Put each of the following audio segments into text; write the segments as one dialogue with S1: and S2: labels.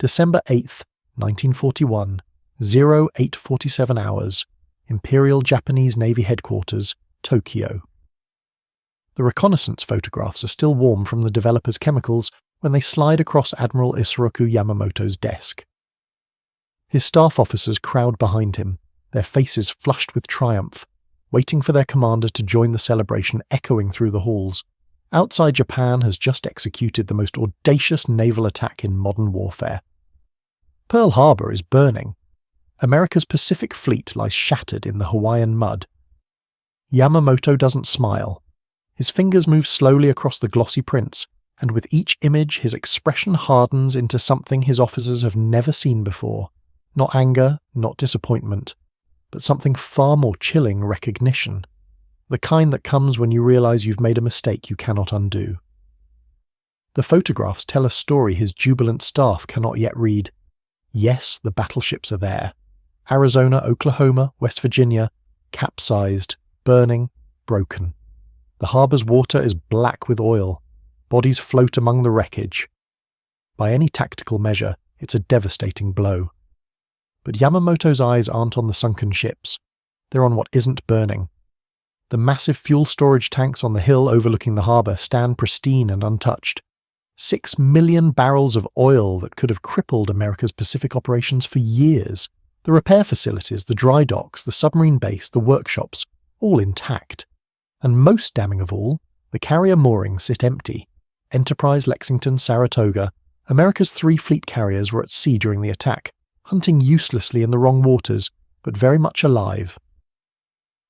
S1: December 8th, 1941, 0847 hours, Imperial Japanese Navy Headquarters, Tokyo. The reconnaissance photographs are still warm from the developer's chemicals when they slide across Admiral Isoroku Yamamoto's desk. His staff officers crowd behind him, their faces flushed with triumph, waiting for their commander to join the celebration echoing through the halls. Outside, Japan has just executed the most audacious naval attack in modern warfare. Pearl Harbor is burning. America's Pacific Fleet lies shattered in the Hawaiian mud. Yamamoto doesn't smile. His fingers move slowly across the glossy prints, and with each image his expression hardens into something his officers have never seen before. Not anger, not disappointment, but something far more chilling: recognition. The kind that comes when you realize you've made a mistake you cannot undo. The photographs tell a story his jubilant staff cannot yet read. Yes, the battleships are there. Arizona, Oklahoma, West Virginia, capsized, burning, broken. The harbor's water is black with oil. Bodies float among the wreckage. By any tactical measure, it's a devastating blow. But Yamamoto's eyes aren't on the sunken ships. They're on what isn't burning. The massive fuel storage tanks on the hill overlooking the harbor stand pristine and untouched. 6 million barrels of oil that could have crippled America's Pacific operations for years. The repair facilities, the dry docks, the submarine base, the workshops, all intact. And most damning of all, the carrier moorings sit empty. Enterprise, Lexington, Saratoga, America's 3 fleet carriers were at sea during the attack, hunting uselessly in the wrong waters, but very much alive.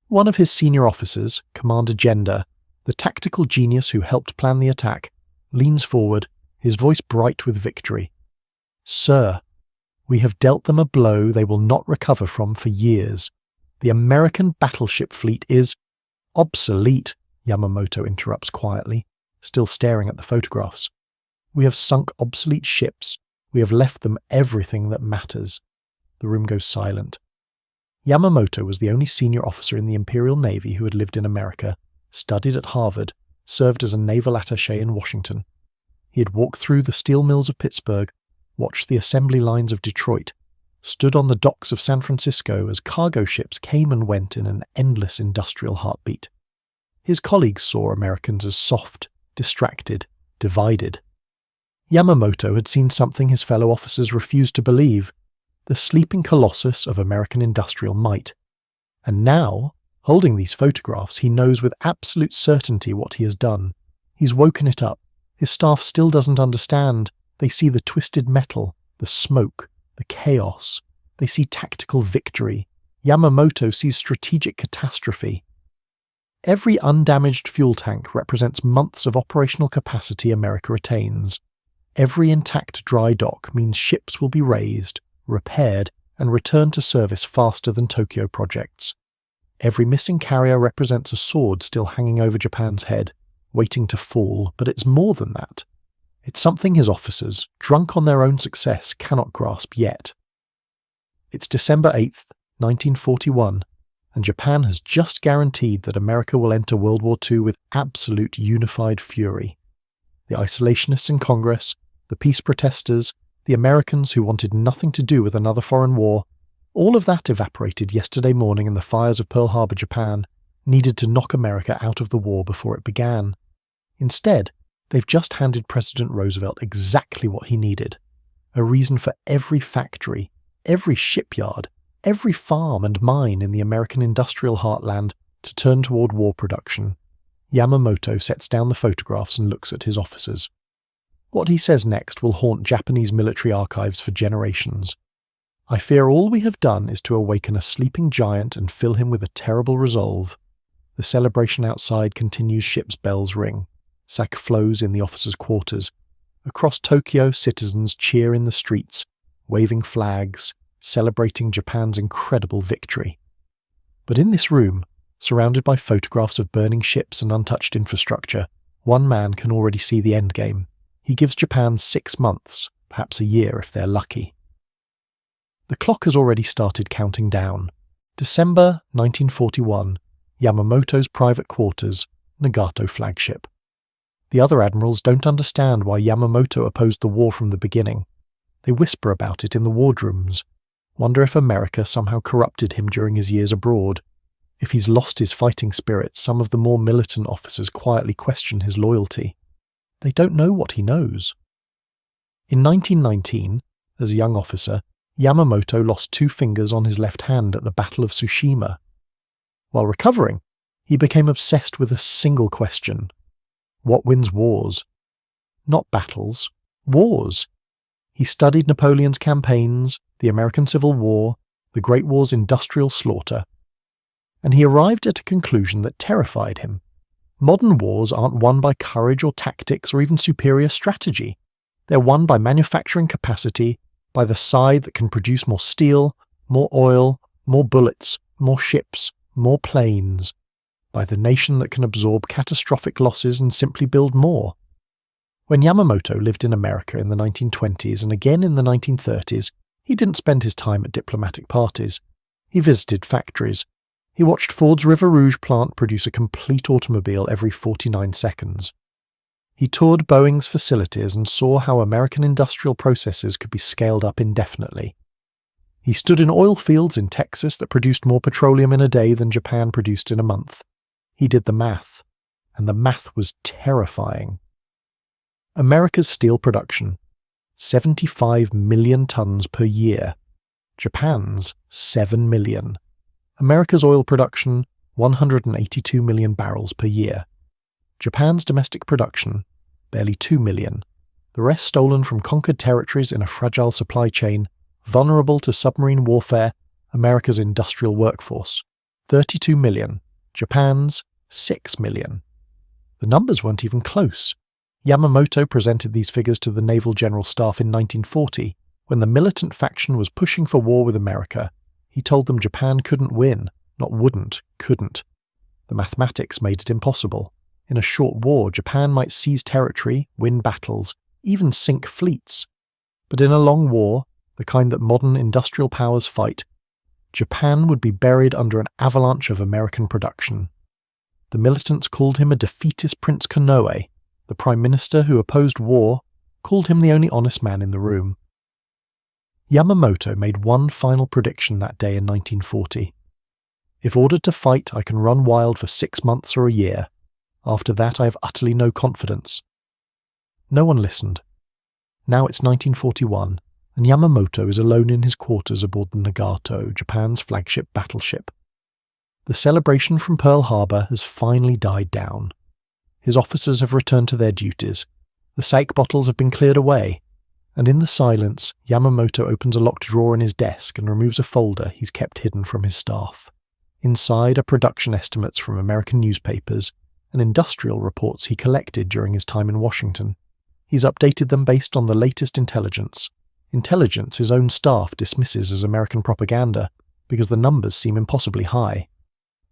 S1: One of his senior officers, Commander Gender, the tactical genius who helped plan the attack, leans forward, his voice bright with victory. "Sir, we have dealt them a blow they will not recover from for years. The American battleship fleet is obsolete," Yamamoto interrupts quietly, still staring at the photographs. "We have sunk obsolete ships. We have left them everything that matters." The room goes silent. Yamamoto was the only senior officer in the Imperial Navy who had lived in America, studied at Harvard, served as a naval attaché in Washington. He had walked through the steel mills of Pittsburgh, watched the assembly lines of Detroit, stood on the docks of San Francisco as cargo ships came and went in an endless industrial heartbeat. His colleagues saw Americans as soft, distracted, divided. Yamamoto had seen something his fellow officers refused to believe: the sleeping colossus of American industrial might. And now, holding these photographs, he knows with absolute certainty what he has done. He's woken it up. His staff still doesn't understand. They see the twisted metal, the smoke, the chaos. They see tactical victory. Yamamoto sees strategic catastrophe. Every undamaged fuel tank represents months of operational capacity America retains. Every intact dry dock means ships will be raised, repaired, and returned to service faster than Tokyo projects. Every missing carrier represents a sword still hanging over Japan's head, waiting to fall, but it's more than that. It's something his officers, drunk on their own success, cannot grasp yet. It's December 8th, 1941, and Japan has just guaranteed that America will enter World War II with absolute unified fury. The isolationists in Congress, the peace protesters, the Americans who wanted nothing to do with another foreign war, all of that evaporated yesterday morning in the fires of Pearl Harbor, Japan, needed to knock America out of the war before it began. Instead, they've just handed President Roosevelt exactly what he needed: a reason for every factory, every shipyard, every farm and mine in the American industrial heartland to turn toward war production. Yamamoto sets down the photographs and looks at his officers. What he says next will haunt Japanese military archives for generations. "I fear all we have done is to awaken a sleeping giant and fill him with a terrible resolve." The celebration outside continues. Ship's bells ring. Sake flows in the officers' quarters. Across Tokyo, citizens cheer in the streets, waving flags, celebrating Japan's incredible victory. But in this room, surrounded by photographs of burning ships and untouched infrastructure, one man can already see the endgame. He gives Japan 6 months, perhaps a year if they're lucky. The clock has already started counting down. December 1941, Yamamoto's private quarters, Nagato flagship. The other admirals don't understand why Yamamoto opposed the war from the beginning. They whisper about it in the wardrooms, wonder if America somehow corrupted him during his years abroad. If he's lost his fighting spirit, some of the more militant officers quietly question his loyalty. They don't know what he knows. In 1919, as a young officer, Yamamoto lost 2 fingers on his left hand at the Battle of Tsushima. While recovering, he became obsessed with a single question. What wins wars? Not battles, wars. He studied Napoleon's campaigns, the American Civil War, the Great War's industrial slaughter, and he arrived at a conclusion that terrified him. Modern wars aren't won by courage or tactics or even superior strategy. They're won by manufacturing capacity, by the side that can produce more steel, more oil, more bullets, more ships, more planes, by the nation that can absorb catastrophic losses and simply build more. When Yamamoto lived in America in the 1920s and again in the 1930s, he didn't spend his time at diplomatic parties. He visited factories. He watched Ford's River Rouge plant produce a complete automobile every 49 seconds. He toured Boeing's facilities and saw how American industrial processes could be scaled up indefinitely. He stood in oil fields in Texas that produced more petroleum in a day than Japan produced in a month. He did the math, and the math was terrifying. America's steel production, 75 million tons per year. Japan's 7 million. America's oil production, 182 million barrels per year. Japan's domestic production, barely 2 million. The rest stolen from conquered territories in a fragile supply chain, vulnerable to submarine warfare, America's industrial workforce, 32 million. Japan's, 6 million. The numbers weren't even close. Yamamoto presented these figures to the Naval General Staff in 1940, when the militant faction was pushing for war with America. He told them Japan couldn't win, not wouldn't, couldn't. The mathematics made it impossible. In a short war, Japan might seize territory, win battles, even sink fleets. But in a long war, the kind that modern industrial powers fight, Japan would be buried under an avalanche of American production. The militants called him a defeatist Prince Konoe. The Prime Minister who opposed war called him the only honest man in the room. Yamamoto made one final prediction that day in 1940. If ordered to fight, I can run wild for 6 months or a year. After that, I have utterly no confidence. No one listened. Now it's 1941, and Yamamoto is alone in his quarters aboard the Nagato, Japan's flagship battleship. The celebration from Pearl Harbor has finally died down. His officers have returned to their duties. The sake bottles have been cleared away, and in the silence, Yamamoto opens a locked drawer in his desk and removes a folder he's kept hidden from his staff. Inside are production estimates from American newspapers and industrial reports he collected during his time in Washington. He's updated them based on the latest intelligence. Intelligence his own staff dismisses as American propaganda because the numbers seem impossibly high.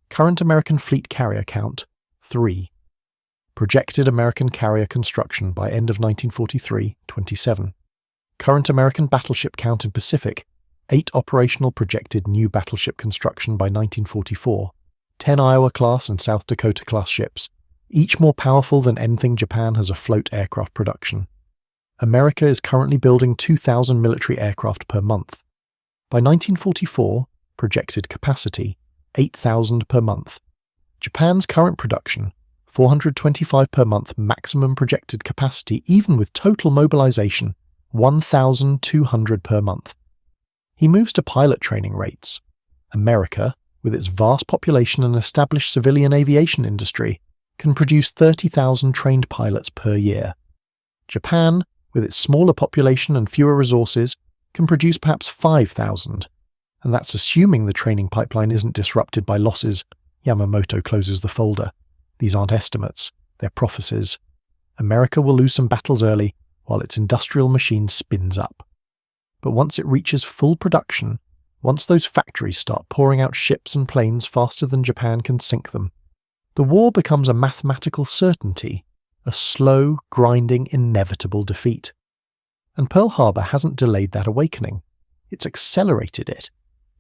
S1: Current American fleet carrier count, 3. Projected American carrier construction by end of 1943, 27. Current American battleship count in Pacific, 8 operational projected new battleship construction by 1944, 10 Iowa-class and South Dakota-class ships, each more powerful than anything Japan has afloat aircraft production. America is currently building 2,000 military aircraft per month. By 1944, projected capacity, 8,000 per month. Japan's current production, 425 per month maximum projected capacity even with total mobilization, 1,200 per month. He moves to pilot training rates. America, with its vast population and established civilian aviation industry, can produce 30,000 trained pilots per year. Japan, with its smaller population and fewer resources, can produce perhaps 5,000. And that's assuming the training pipeline isn't disrupted by losses. Yamamoto closes the folder. These aren't estimates, they're prophecies. America will lose some battles early while its industrial machine spins up. But once it reaches full production, once those factories start pouring out ships and planes faster than Japan can sink them, the war becomes a mathematical certainty, a slow, grinding, inevitable defeat. And Pearl Harbor hasn't delayed that awakening. It's accelerated it.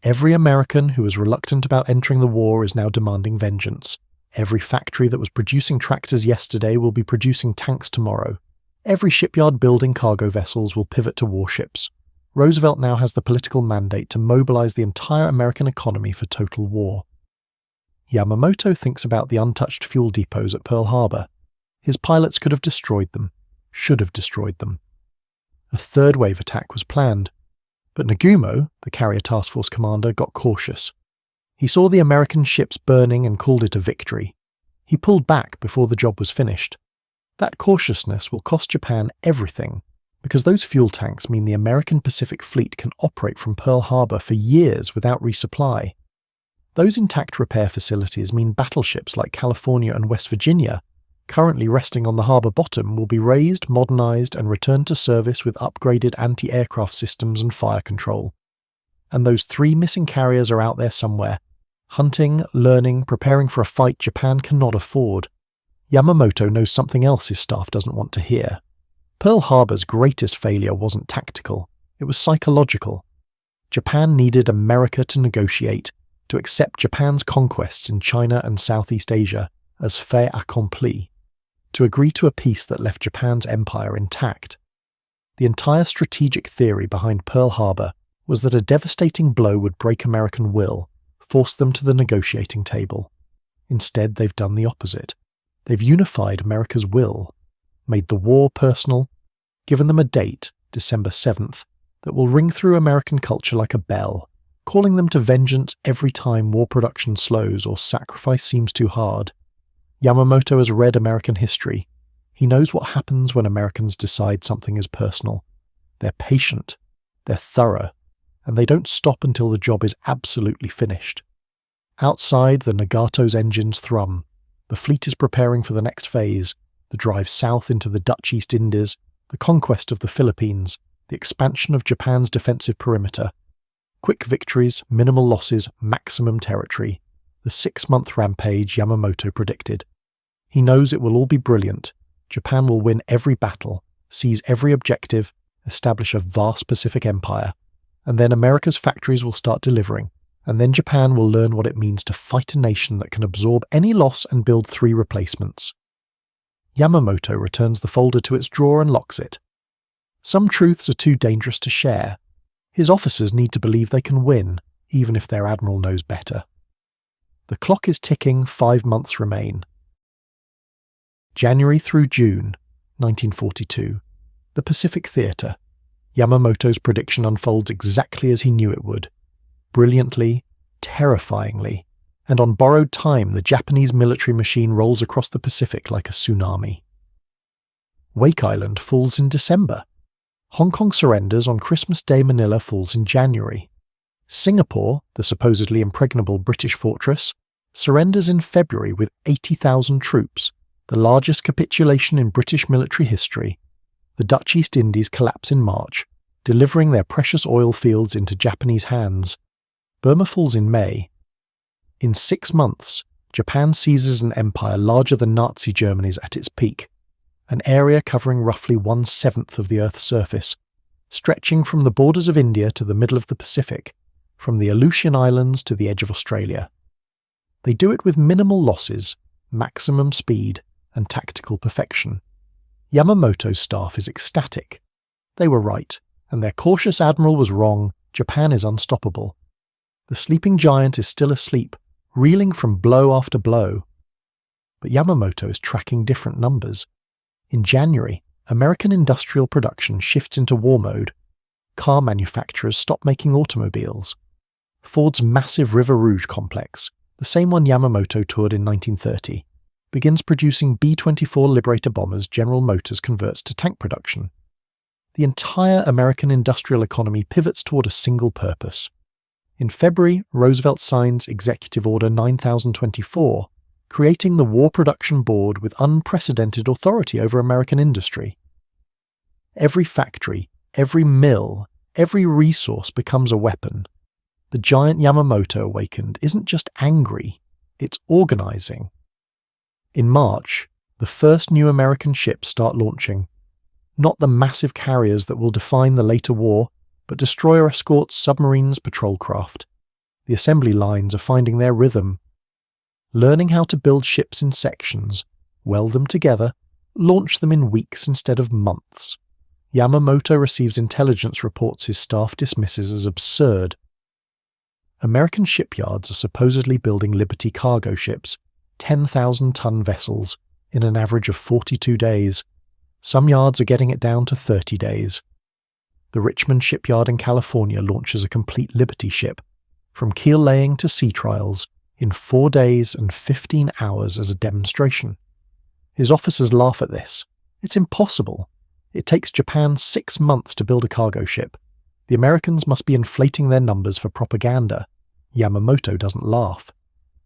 S1: Every American who was reluctant about entering the war is now demanding vengeance. Every factory that was producing tractors yesterday will be producing tanks tomorrow. Every shipyard building cargo vessels will pivot to warships. Roosevelt now has the political mandate to mobilize the entire American economy for total war. Yamamoto thinks about the untouched fuel depots at Pearl Harbor. His pilots could have destroyed them, should have destroyed them. A third wave attack was planned, but Nagumo, the carrier task force commander, got cautious. He saw the American ships burning and called it a victory. He pulled back before the job was finished. That cautiousness will cost Japan everything, because those fuel tanks mean the American Pacific Fleet can operate from Pearl Harbor for years without resupply. Those intact repair facilities mean battleships like California and West Virginia, currently resting on the harbour bottom, will be raised, modernised and returned to service with upgraded anti-aircraft systems and fire control. And those 3 missing carriers are out there somewhere, hunting, learning, preparing for a fight Japan cannot afford. Yamamoto knows something else his staff doesn't want to hear. Pearl Harbor's greatest failure wasn't tactical, it was psychological. Japan needed America to negotiate, to accept Japan's conquests in China and Southeast Asia as fait accompli, to agree to a peace that left Japan's empire intact. The entire strategic theory behind Pearl Harbor was that a devastating blow would break American will, force them to the negotiating table. Instead, they've done the opposite. They've unified America's will, made the war personal, given them a date, December 7th, that will ring through American culture like a bell, calling them to vengeance every time war production slows or sacrifice seems too hard. Yamamoto has read American history. He knows what happens when Americans decide something is personal. They're patient, they're thorough, and they don't stop until the job is absolutely finished. Outside, the Nagato's engines thrum. The fleet is preparing for the next phase, the drive south into the Dutch East Indies, the conquest of the Philippines, the expansion of Japan's defensive perimeter. Quick victories, minimal losses, maximum territory. The 6-month rampage Yamamoto predicted. He knows it will all be brilliant. Japan will win every battle, seize every objective, establish a vast Pacific empire. And then America's factories will start delivering. And then Japan will learn what it means to fight a nation that can absorb any loss and build 3 replacements. Yamamoto returns the folder to its drawer and locks it. Some truths are too dangerous to share. His officers need to believe they can win, even if their admiral knows better. The clock is ticking, 5 months remain. January through June, 1942. The Pacific Theatre. Yamamoto's prediction unfolds exactly as he knew it would. Brilliantly, terrifyingly, and on borrowed time the Japanese military machine rolls across the Pacific like a tsunami. Wake Island falls in December. Hong Kong surrenders on Christmas Day. Manila falls in January. Singapore, the supposedly impregnable British fortress, surrenders in February with 80,000 troops, the largest capitulation in British military history. The Dutch East Indies collapse in March, delivering their precious oil fields into Japanese hands. Burma falls in May. In 6 months, Japan seizes an empire larger than Nazi Germany's at its peak, an area covering roughly 1/7 of the Earth's surface, stretching from the borders of India to the middle of the Pacific, from the Aleutian Islands to the edge of Australia. They do it with minimal losses, maximum speed, and tactical perfection. Yamamoto's staff is ecstatic. They were right, and their cautious admiral was wrong. Japan is unstoppable. The sleeping giant is still asleep, reeling from blow after blow. But Yamamoto is tracking different numbers. In January, American industrial production shifts into war mode. Car manufacturers stop making automobiles. Ford's massive River Rouge complex, the same one Yamamoto toured in 1930, begins producing B-24 Liberator bombers General Motors converts to tank production. The entire American industrial economy pivots toward a single purpose. In February, Roosevelt signs Executive Order 9024, creating the War Production Board with unprecedented authority over American industry. Every factory, every mill, every resource becomes a weapon. The giant Yamamoto awakened isn't just angry, it's organizing. In March, the first new American ships start launching. Not the massive carriers that will define the later war, but destroyer escorts, submarines, patrol craft. The assembly lines are finding their rhythm. Learning how to build ships in sections, weld them together, launch them in weeks instead of months. Yamamoto receives intelligence reports his staff dismisses as absurd. American shipyards are supposedly building Liberty cargo ships, 10,000-ton vessels, in an average of 42 days. Some yards are getting it down to 30 days. The Richmond shipyard in California launches a complete Liberty ship, from keel laying to sea trials, in 4 days and 15 hours as a demonstration. His officers laugh at this. It's impossible. It takes Japan 6 months to build a cargo ship. The Americans must be inflating their numbers for propaganda. Yamamoto doesn't laugh.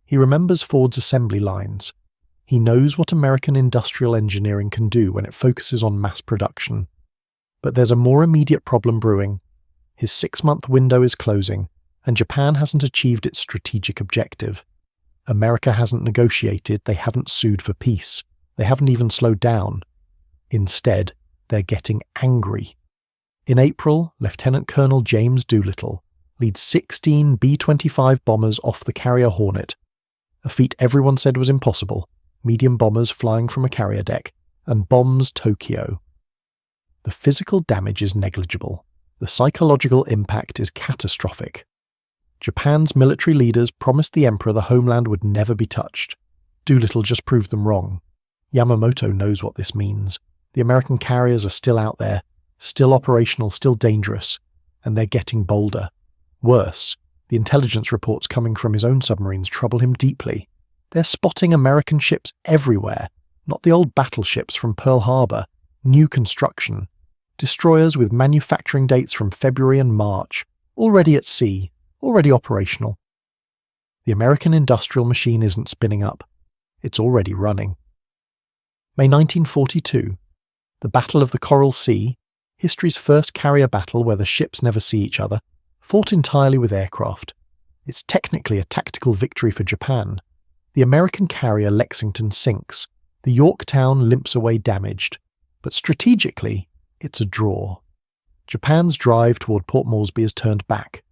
S1: He remembers Ford's assembly lines. He knows what American industrial engineering can do when it focuses on mass production. But there's a more immediate problem brewing. His 6-month window is closing, and Japan hasn't achieved its strategic objective. America hasn't negotiated, they haven't sued for peace. They haven't even slowed down. Instead, they're getting angry. In April, Lieutenant Colonel James Doolittle leads 16 B-25 bombers off the carrier Hornet, a feat everyone said was impossible, medium bombers flying from a carrier deck, and bombs Tokyo. The physical damage is negligible. The psychological impact is catastrophic. Japan's military leaders promised the emperor the homeland would never be touched. Doolittle just proved them wrong. Yamamoto knows what this means. The American carriers are still out there, still operational, still dangerous, and they're getting bolder. Worse, the intelligence reports coming from his own submarines trouble him deeply. They're spotting American ships everywhere, not the old battleships from Pearl Harbor, new construction. Destroyers with manufacturing dates from February and March, already at sea, already operational. The American industrial machine isn't spinning up. It's already running. May 1942. The Battle of the Coral Sea, history's first carrier battle where the ships never see each other, fought entirely with aircraft. It's technically a tactical victory for Japan. The American carrier Lexington sinks. The Yorktown limps away damaged. But strategically, it's a draw. Japan's drive toward Port Moresby has turned back.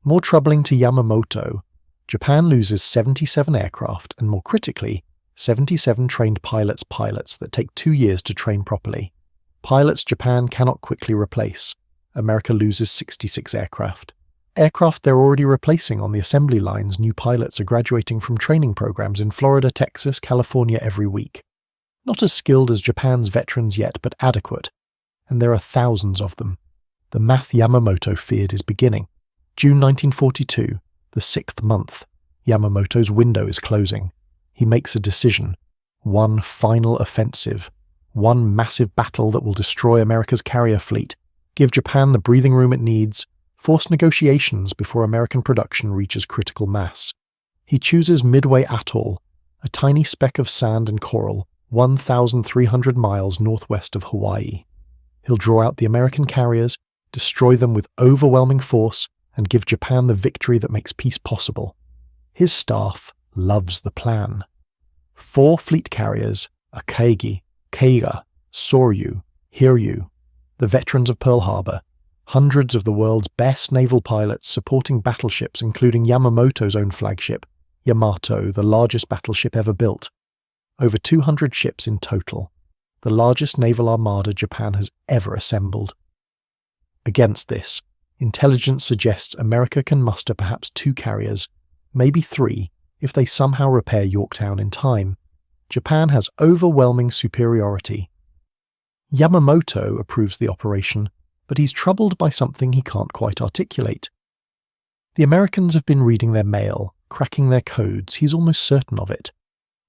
S1: More troubling to Yamamoto, Japan loses 77 aircraft and, more critically, 77 trained pilots that take 2 years to train properly. Pilots Japan cannot quickly replace. America loses 66 aircraft. Aircraft they're already replacing on the assembly lines. New pilots are graduating from training programs in Florida, Texas, California every week. Not as skilled as Japan's veterans yet, but adequate. And there are thousands of them. The math Yamamoto feared is beginning. June 1942, the 6th month. Yamamoto's window is closing. He makes a decision. One final offensive. One massive battle that will destroy America's carrier fleet, give Japan the breathing room it needs, force negotiations before American production reaches critical mass. He chooses Midway Atoll, a tiny speck of sand and coral, 1,300 miles northwest of Hawaii. He'll draw out the American carriers, destroy them with overwhelming force, and give Japan the victory that makes peace possible. His staff loves the plan. 4 fleet carriers, Akagi, Keiga, Soryu, Hiryu, the veterans of Pearl Harbor, hundreds of the world's best naval pilots supporting battleships including Yamamoto's own flagship, Yamato, the largest battleship ever built. Over 200 ships in total, the largest naval armada Japan has ever assembled. Against this, intelligence suggests America can muster perhaps 2 carriers, maybe 3, if they somehow repair Yorktown in time. Japan has overwhelming superiority. Yamamoto approves the operation, but he's troubled by something he can't quite articulate. The Americans have been reading their mail, cracking their codes, he's almost certain of it.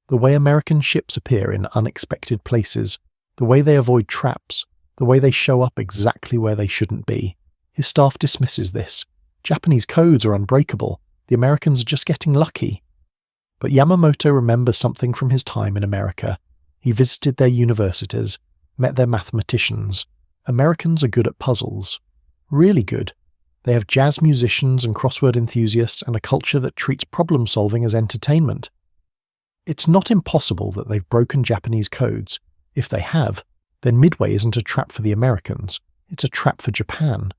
S1: The way American ships appear in unexpected places, the way they avoid traps, the way they show up exactly where they shouldn't be. His staff dismisses this. Japanese codes are unbreakable. The Americans are just getting lucky. But Yamamoto remembers something from his time in America. He visited their universities, met their mathematicians. Americans are good at puzzles. Really good. They have jazz musicians and crossword enthusiasts and a culture that treats problem-solving as entertainment. It's not impossible that they've broken Japanese codes. If they have, then Midway isn't a trap for the Americans. It's a trap for Japan.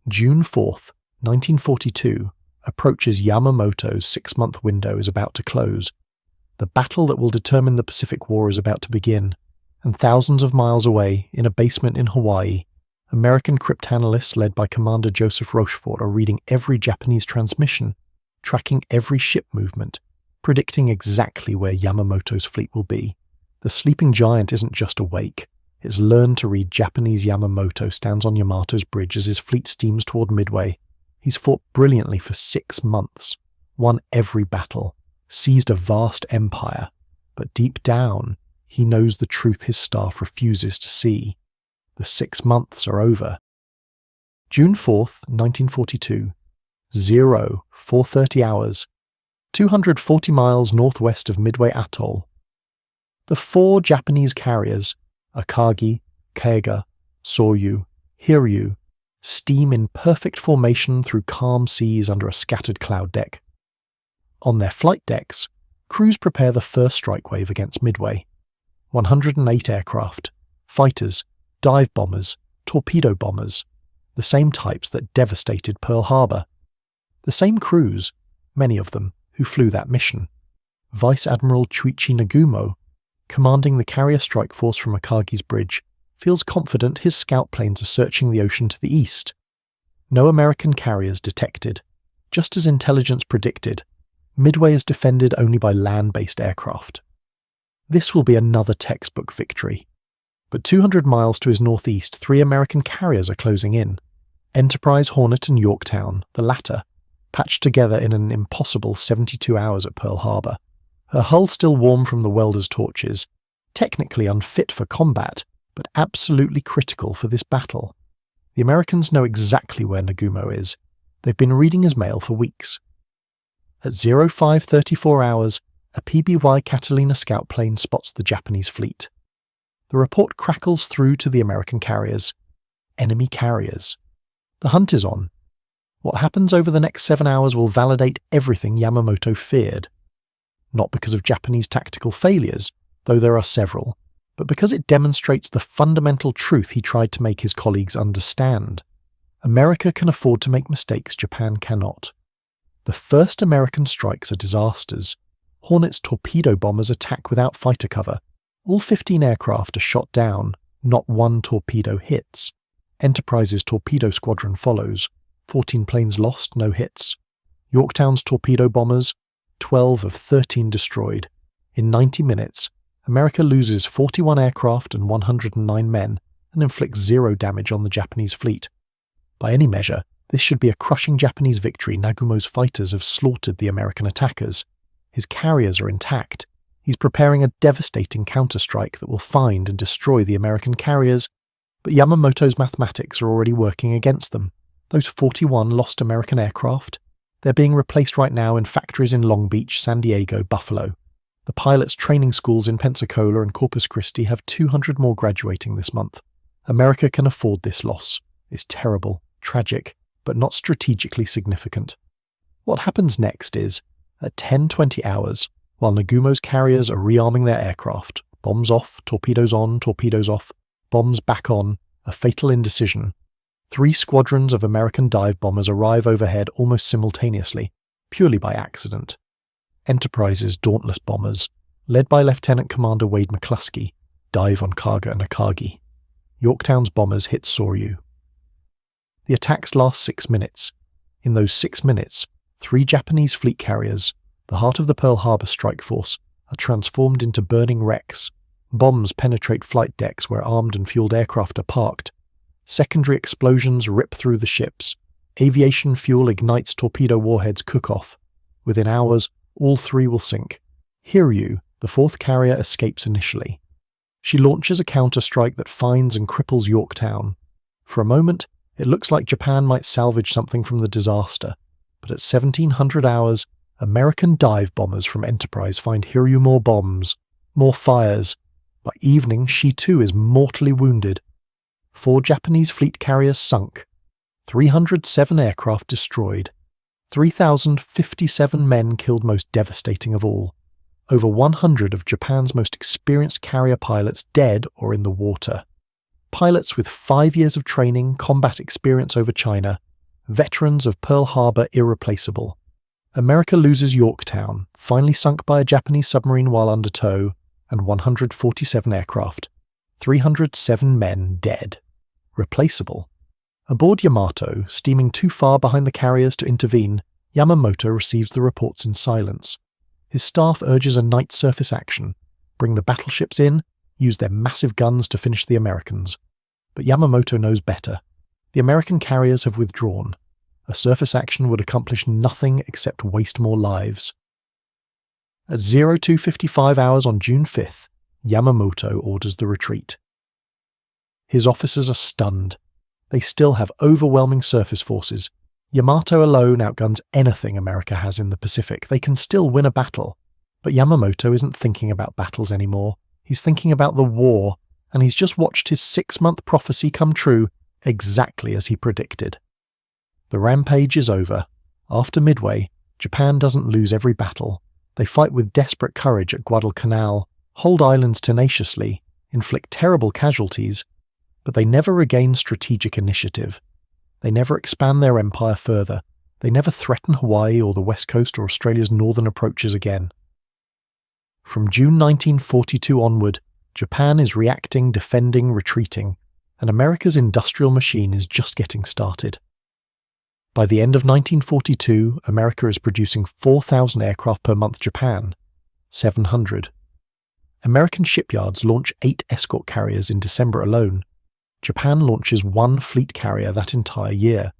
S1: June 4th, 1942, approaches Yamamoto's 6-month window is about to close. The battle that will determine the Pacific War is about to begin, and thousands of miles away, in a basement in Hawaii, American cryptanalysts led by Commander Joseph Rochefort are reading every Japanese transmission, tracking every ship movement, predicting exactly where Yamamoto's fleet will be. The sleeping giant isn't just awake, it's learned to read Japanese. Yamamoto stands on Yamato's bridge as his fleet steams toward Midway. He's fought brilliantly for 6 months, won every battle, seized a vast empire, but deep down, he knows the truth his staff refuses to see. The 6 months are over. June 4th, 1942, 04:30 hours, 240 miles northwest of Midway Atoll. The 4 Japanese carriers, Akagi, Kaiga, Soryu, Hiryu, steam in perfect formation through calm seas under a scattered cloud deck. On their flight decks, crews prepare the first strike wave against Midway. 108 aircraft, fighters, dive bombers, torpedo bombers, the same types that devastated Pearl Harbor. The same crews, many of them, who flew that mission. Vice Admiral Chuichi Nagumo, commanding the carrier strike force from Akagi's bridge, feels confident his scout planes are searching the ocean to the east. No American carriers detected. Just as intelligence predicted, Midway is defended only by land-based aircraft. This will be another textbook victory. But 200 miles to his northeast, 3 American carriers are closing in. Enterprise, Hornet and Yorktown, the latter, patched together in an impossible 72 hours at Pearl Harbor. Her hull still warm from the welders' torches, technically unfit for combat, but absolutely critical for this battle. The Americans know exactly where Nagumo is. They've been reading his mail for weeks. At 05:34 hours, a PBY Catalina scout plane spots the Japanese fleet. The report crackles through to the American carriers. Enemy carriers. The hunt is on. What happens over the next 7 hours will validate everything Yamamoto feared. Not because of Japanese tactical failures, though there are several, but because it demonstrates the fundamental truth he tried to make his colleagues understand. America can afford to make mistakes Japan cannot. The first American strikes are disasters. Hornet's torpedo bombers attack without fighter cover. All 15 aircraft are shot down, not one torpedo hits. Enterprise's torpedo squadron follows. 14 planes lost, no hits. Yorktown's torpedo bombers, 12 of 13 destroyed. In 90 minutes, America loses 41 aircraft and 109 men and inflicts 0 damage on the Japanese fleet. By any measure, this should be a crushing Japanese victory. Nagumo's fighters have slaughtered the American attackers. His carriers are intact. He's preparing a devastating counterstrike that will find and destroy the American carriers, but Yamamoto's mathematics are already working against them. Those 41 lost American aircraft, they're being replaced right now in factories in Long Beach, San Diego, Buffalo. The pilots' training schools in Pensacola and Corpus Christi have 200 more graduating this month. America can afford this loss. It's terrible, tragic, but not strategically significant. What happens next is, at 10:20 hours, while Nagumo's carriers are rearming their aircraft, bombs off, torpedoes on, torpedoes off, bombs back on, a fatal indecision, 3 squadrons of American dive bombers arrive overhead almost simultaneously, purely by accident. Enterprise's dauntless bombers, led by Lieutenant Commander Wade McCluskey, dive on Kaga and Akagi. Yorktown's bombers hit Soryu. The attacks last 6 minutes. In those 6 minutes, 3 Japanese fleet carriers, the heart of the Pearl Harbor strike force, are transformed into burning wrecks. Bombs penetrate flight decks where armed and fueled aircraft are parked. Secondary explosions rip through the ships. Aviation fuel ignites torpedo warheads cook-off. Within hours, all 3 will sink. Hiryu, the 4th carrier, escapes initially. She launches a counterstrike that finds and cripples Yorktown. For a moment, it looks like Japan might salvage something from the disaster, but at 1700 hours, American dive bombers from Enterprise find Hiryu more bombs, more fires. By evening, she too is mortally wounded. 4 Japanese fleet carriers sunk, 307 aircraft destroyed, 3,057 men killed, most devastating of all. Over 100 of Japan's most experienced carrier pilots dead or in the water. Pilots with 5 years of training, combat experience over China, veterans of Pearl Harbor irreplaceable. America loses Yorktown, finally sunk by a Japanese submarine while under tow, and 147 aircraft. 307 men dead. replaceable. Aboard Yamato, steaming too far behind the carriers to intervene, Yamamoto receives the reports in silence. His staff urges a night surface action, bring the battleships in, use their massive guns to finish the Americans. But Yamamoto knows better. The American carriers have withdrawn. A surface action would accomplish nothing except waste more lives. At 02:55 hours on June 5th, Yamamoto orders the retreat. His officers are stunned. They still have overwhelming surface forces. Yamato alone outguns anything America has in the Pacific. They can still win a battle. But Yamamoto isn't thinking about battles anymore. He's thinking about the war, and he's just watched his 6-month prophecy come true exactly as he predicted. The rampage is over. After Midway, Japan doesn't lose every battle. They fight with desperate courage at Guadalcanal, hold islands tenaciously, inflict terrible casualties, but they never regain strategic initiative. They never expand their empire further. They never threaten Hawaii or the west coast or Australia's northern approaches again. From June 1942 onward, Japan is reacting, defending, retreating, and America's industrial machine is just getting started. By the end of 1942, America is producing 4,000 aircraft per month. Japan, 700. American shipyards launch 8 escort carriers in December alone. Japan launches 1 fleet carrier that entire year.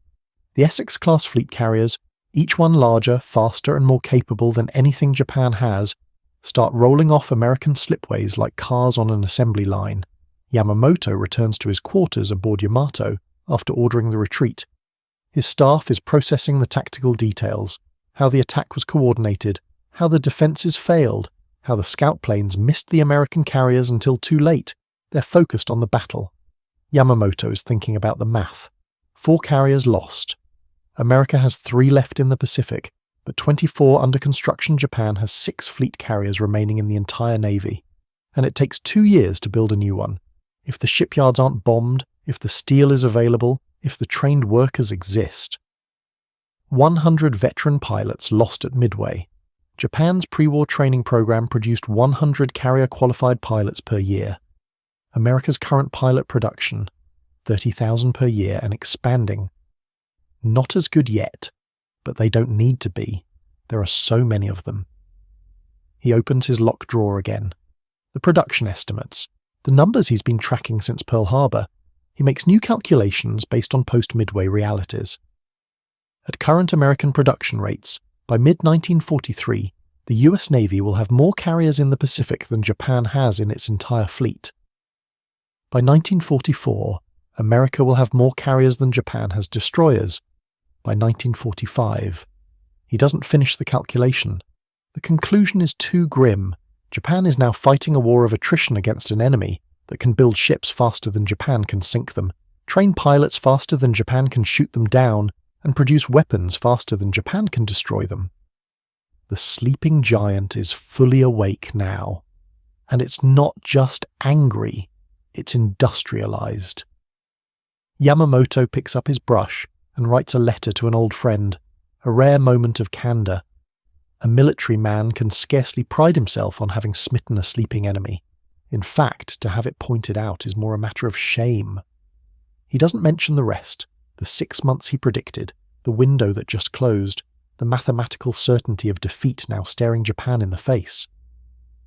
S1: The Essex-class fleet carriers, each one larger, faster and more capable than anything Japan has, start rolling off American slipways like cars on an assembly line. Yamamoto returns to his quarters aboard Yamato after ordering the retreat. His staff is processing the tactical details, how the attack was coordinated, how the defenses failed, how the scout planes missed the American carriers until too late. They're focused on the battle. Yamamoto is thinking about the math. 4 carriers lost. America has 3 left in the Pacific, but 24 under construction. Japan has 6 fleet carriers remaining in the entire navy. And it takes 2 years to build a new one. If the shipyards aren't bombed, if the steel is available, if the trained workers exist. 100 veteran pilots lost at Midway. Japan's pre-war training program produced 100 carrier-qualified pilots per year. America's current pilot production, 30,000 per year and expanding. Not as good yet, but they don't need to be. There are so many of them. He opens his lock drawer again. The production estimates, the numbers he's been tracking since Pearl Harbor. He makes new calculations based on post-Midway realities. At current American production rates, by mid-1943, the US Navy will have more carriers in the Pacific than Japan has in its entire fleet. By 1944, America will have more carriers than Japan has destroyers. By 1945, he doesn't finish the calculation. The conclusion is too grim. Japan is now fighting a war of attrition against an enemy that can build ships faster than Japan can sink them, train pilots faster than Japan can shoot them down, and produce weapons faster than Japan can destroy them. The sleeping giant is fully awake now. And it's not just angry, it's industrialized. Yamamoto picks up his brush and writes a letter to an old friend, a rare moment of candor. A military man can scarcely pride himself on having smitten a sleeping enemy. In fact, to have it pointed out is more a matter of shame. He doesn't mention the rest, the 6 months he predicted, the window that just closed, the mathematical certainty of defeat now staring Japan in the face.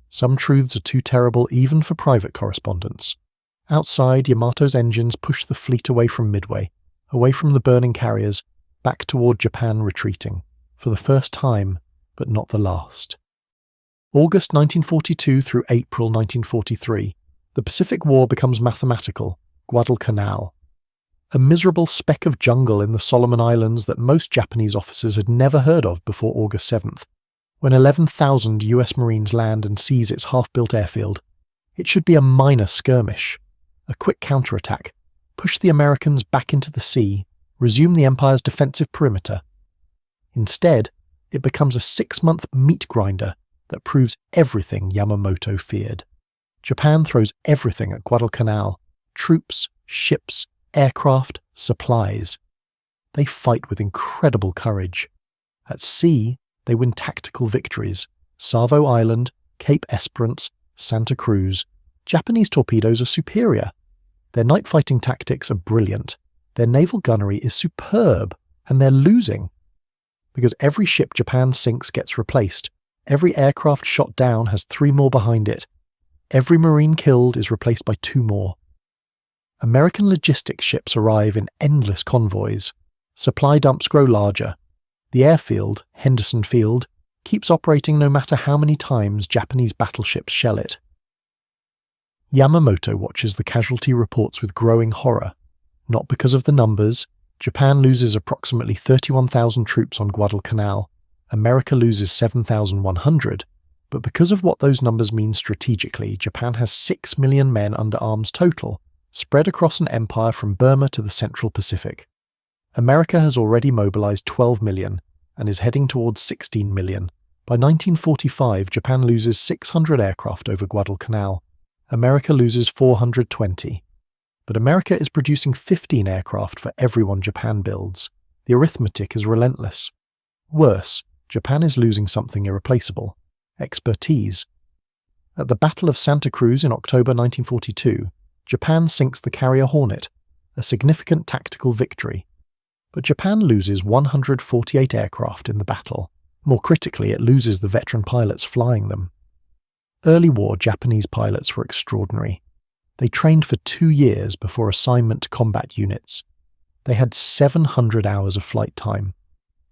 S1: Some truths are too terrible even for private correspondence. Outside, Yamato's engines push the fleet away from Midway, away from the burning carriers, back toward Japan retreating, for the first time, but not the last. August 1942 through April 1943, the Pacific War becomes mathematical, Guadalcanal. A miserable speck of jungle in the Solomon Islands that most Japanese officers had never heard of before August 7th, when 11,000 US Marines land and seize its half-built airfield. It should be a minor skirmish, a quick counterattack, push the Americans back into the sea, resume the Empire's defensive perimeter. Instead, it becomes a 6-month meat grinder that proves everything Yamamoto feared. Japan throws everything at Guadalcanal: troops, ships, aircraft, supplies. They fight with incredible courage. At sea, they win tactical victories: Savo Island, Cape Esperance, Santa Cruz. Japanese torpedoes are superior. Their night fighting tactics are brilliant, their naval gunnery is superb, and they're losing. Because every ship Japan sinks gets replaced, every aircraft shot down has 3 more behind it, every Marine killed is replaced by 2 more. American logistics ships arrive in endless convoys, supply dumps grow larger, the airfield, Henderson Field, keeps operating no matter how many times Japanese battleships shell it. Yamamoto watches the casualty reports with growing horror, not because of the numbers. Japan loses approximately 31,000 troops on Guadalcanal, America loses 7,100, but because of what those numbers mean strategically, Japan has 6 million men under arms total, spread across an empire from Burma to the Central Pacific. America has already mobilized 12 million and is heading towards 16 million. By 1945, Japan loses 600 aircraft over Guadalcanal. America loses 420. But America is producing 15 aircraft for every one Japan builds. The arithmetic is relentless. Worse, Japan is losing something irreplaceable: expertise. At the Battle of Santa Cruz in October 1942, Japan sinks the carrier Hornet, a significant tactical victory. But Japan loses 148 aircraft in the battle. More critically, it loses the veteran pilots flying them. Early war Japanese pilots were extraordinary. They trained for 2 years before assignment to combat units. They had 700 hours of flight time.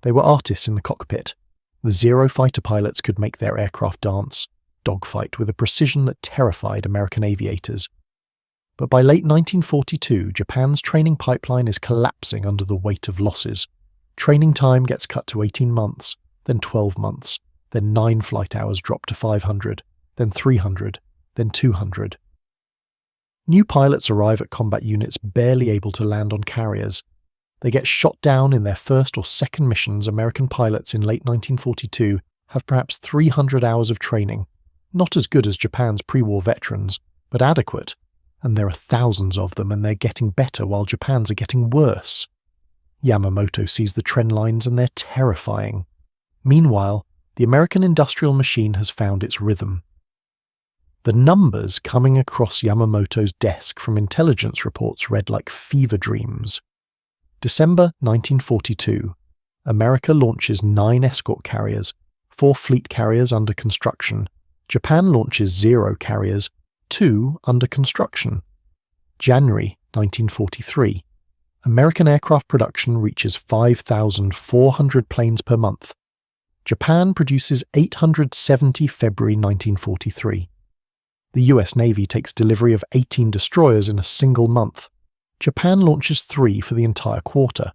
S1: They were artists in the cockpit. The Zero fighter pilots could make their aircraft dance, dogfight with a precision that terrified American aviators. But by late 1942, Japan's training pipeline is collapsing under the weight of losses. Training time gets cut to 18 months, then 12 months, then 9 flight hours drop to 500, then 300, then 200. New pilots arrive at combat units barely able to land on carriers. They get shot down in their first or second missions. American pilots in late 1942 have perhaps 300 hours of training, not as good as Japan's pre-war veterans, but adequate, and there are thousands of them and they're getting better while Japan's are getting worse. Yamamoto sees the trend lines and they're terrifying. Meanwhile, the American industrial machine has found its rhythm. The numbers coming across Yamamoto's desk from intelligence reports read like fever dreams. December 1942. America launches 9 escort carriers, 4 fleet carriers under construction. Japan launches 0 carriers, 2 under construction. January 1943. American aircraft production reaches 5,400 planes per month. Japan produces 870 February 1943. The US Navy takes delivery of 18 destroyers in a single month. Japan launches 3 for the entire quarter.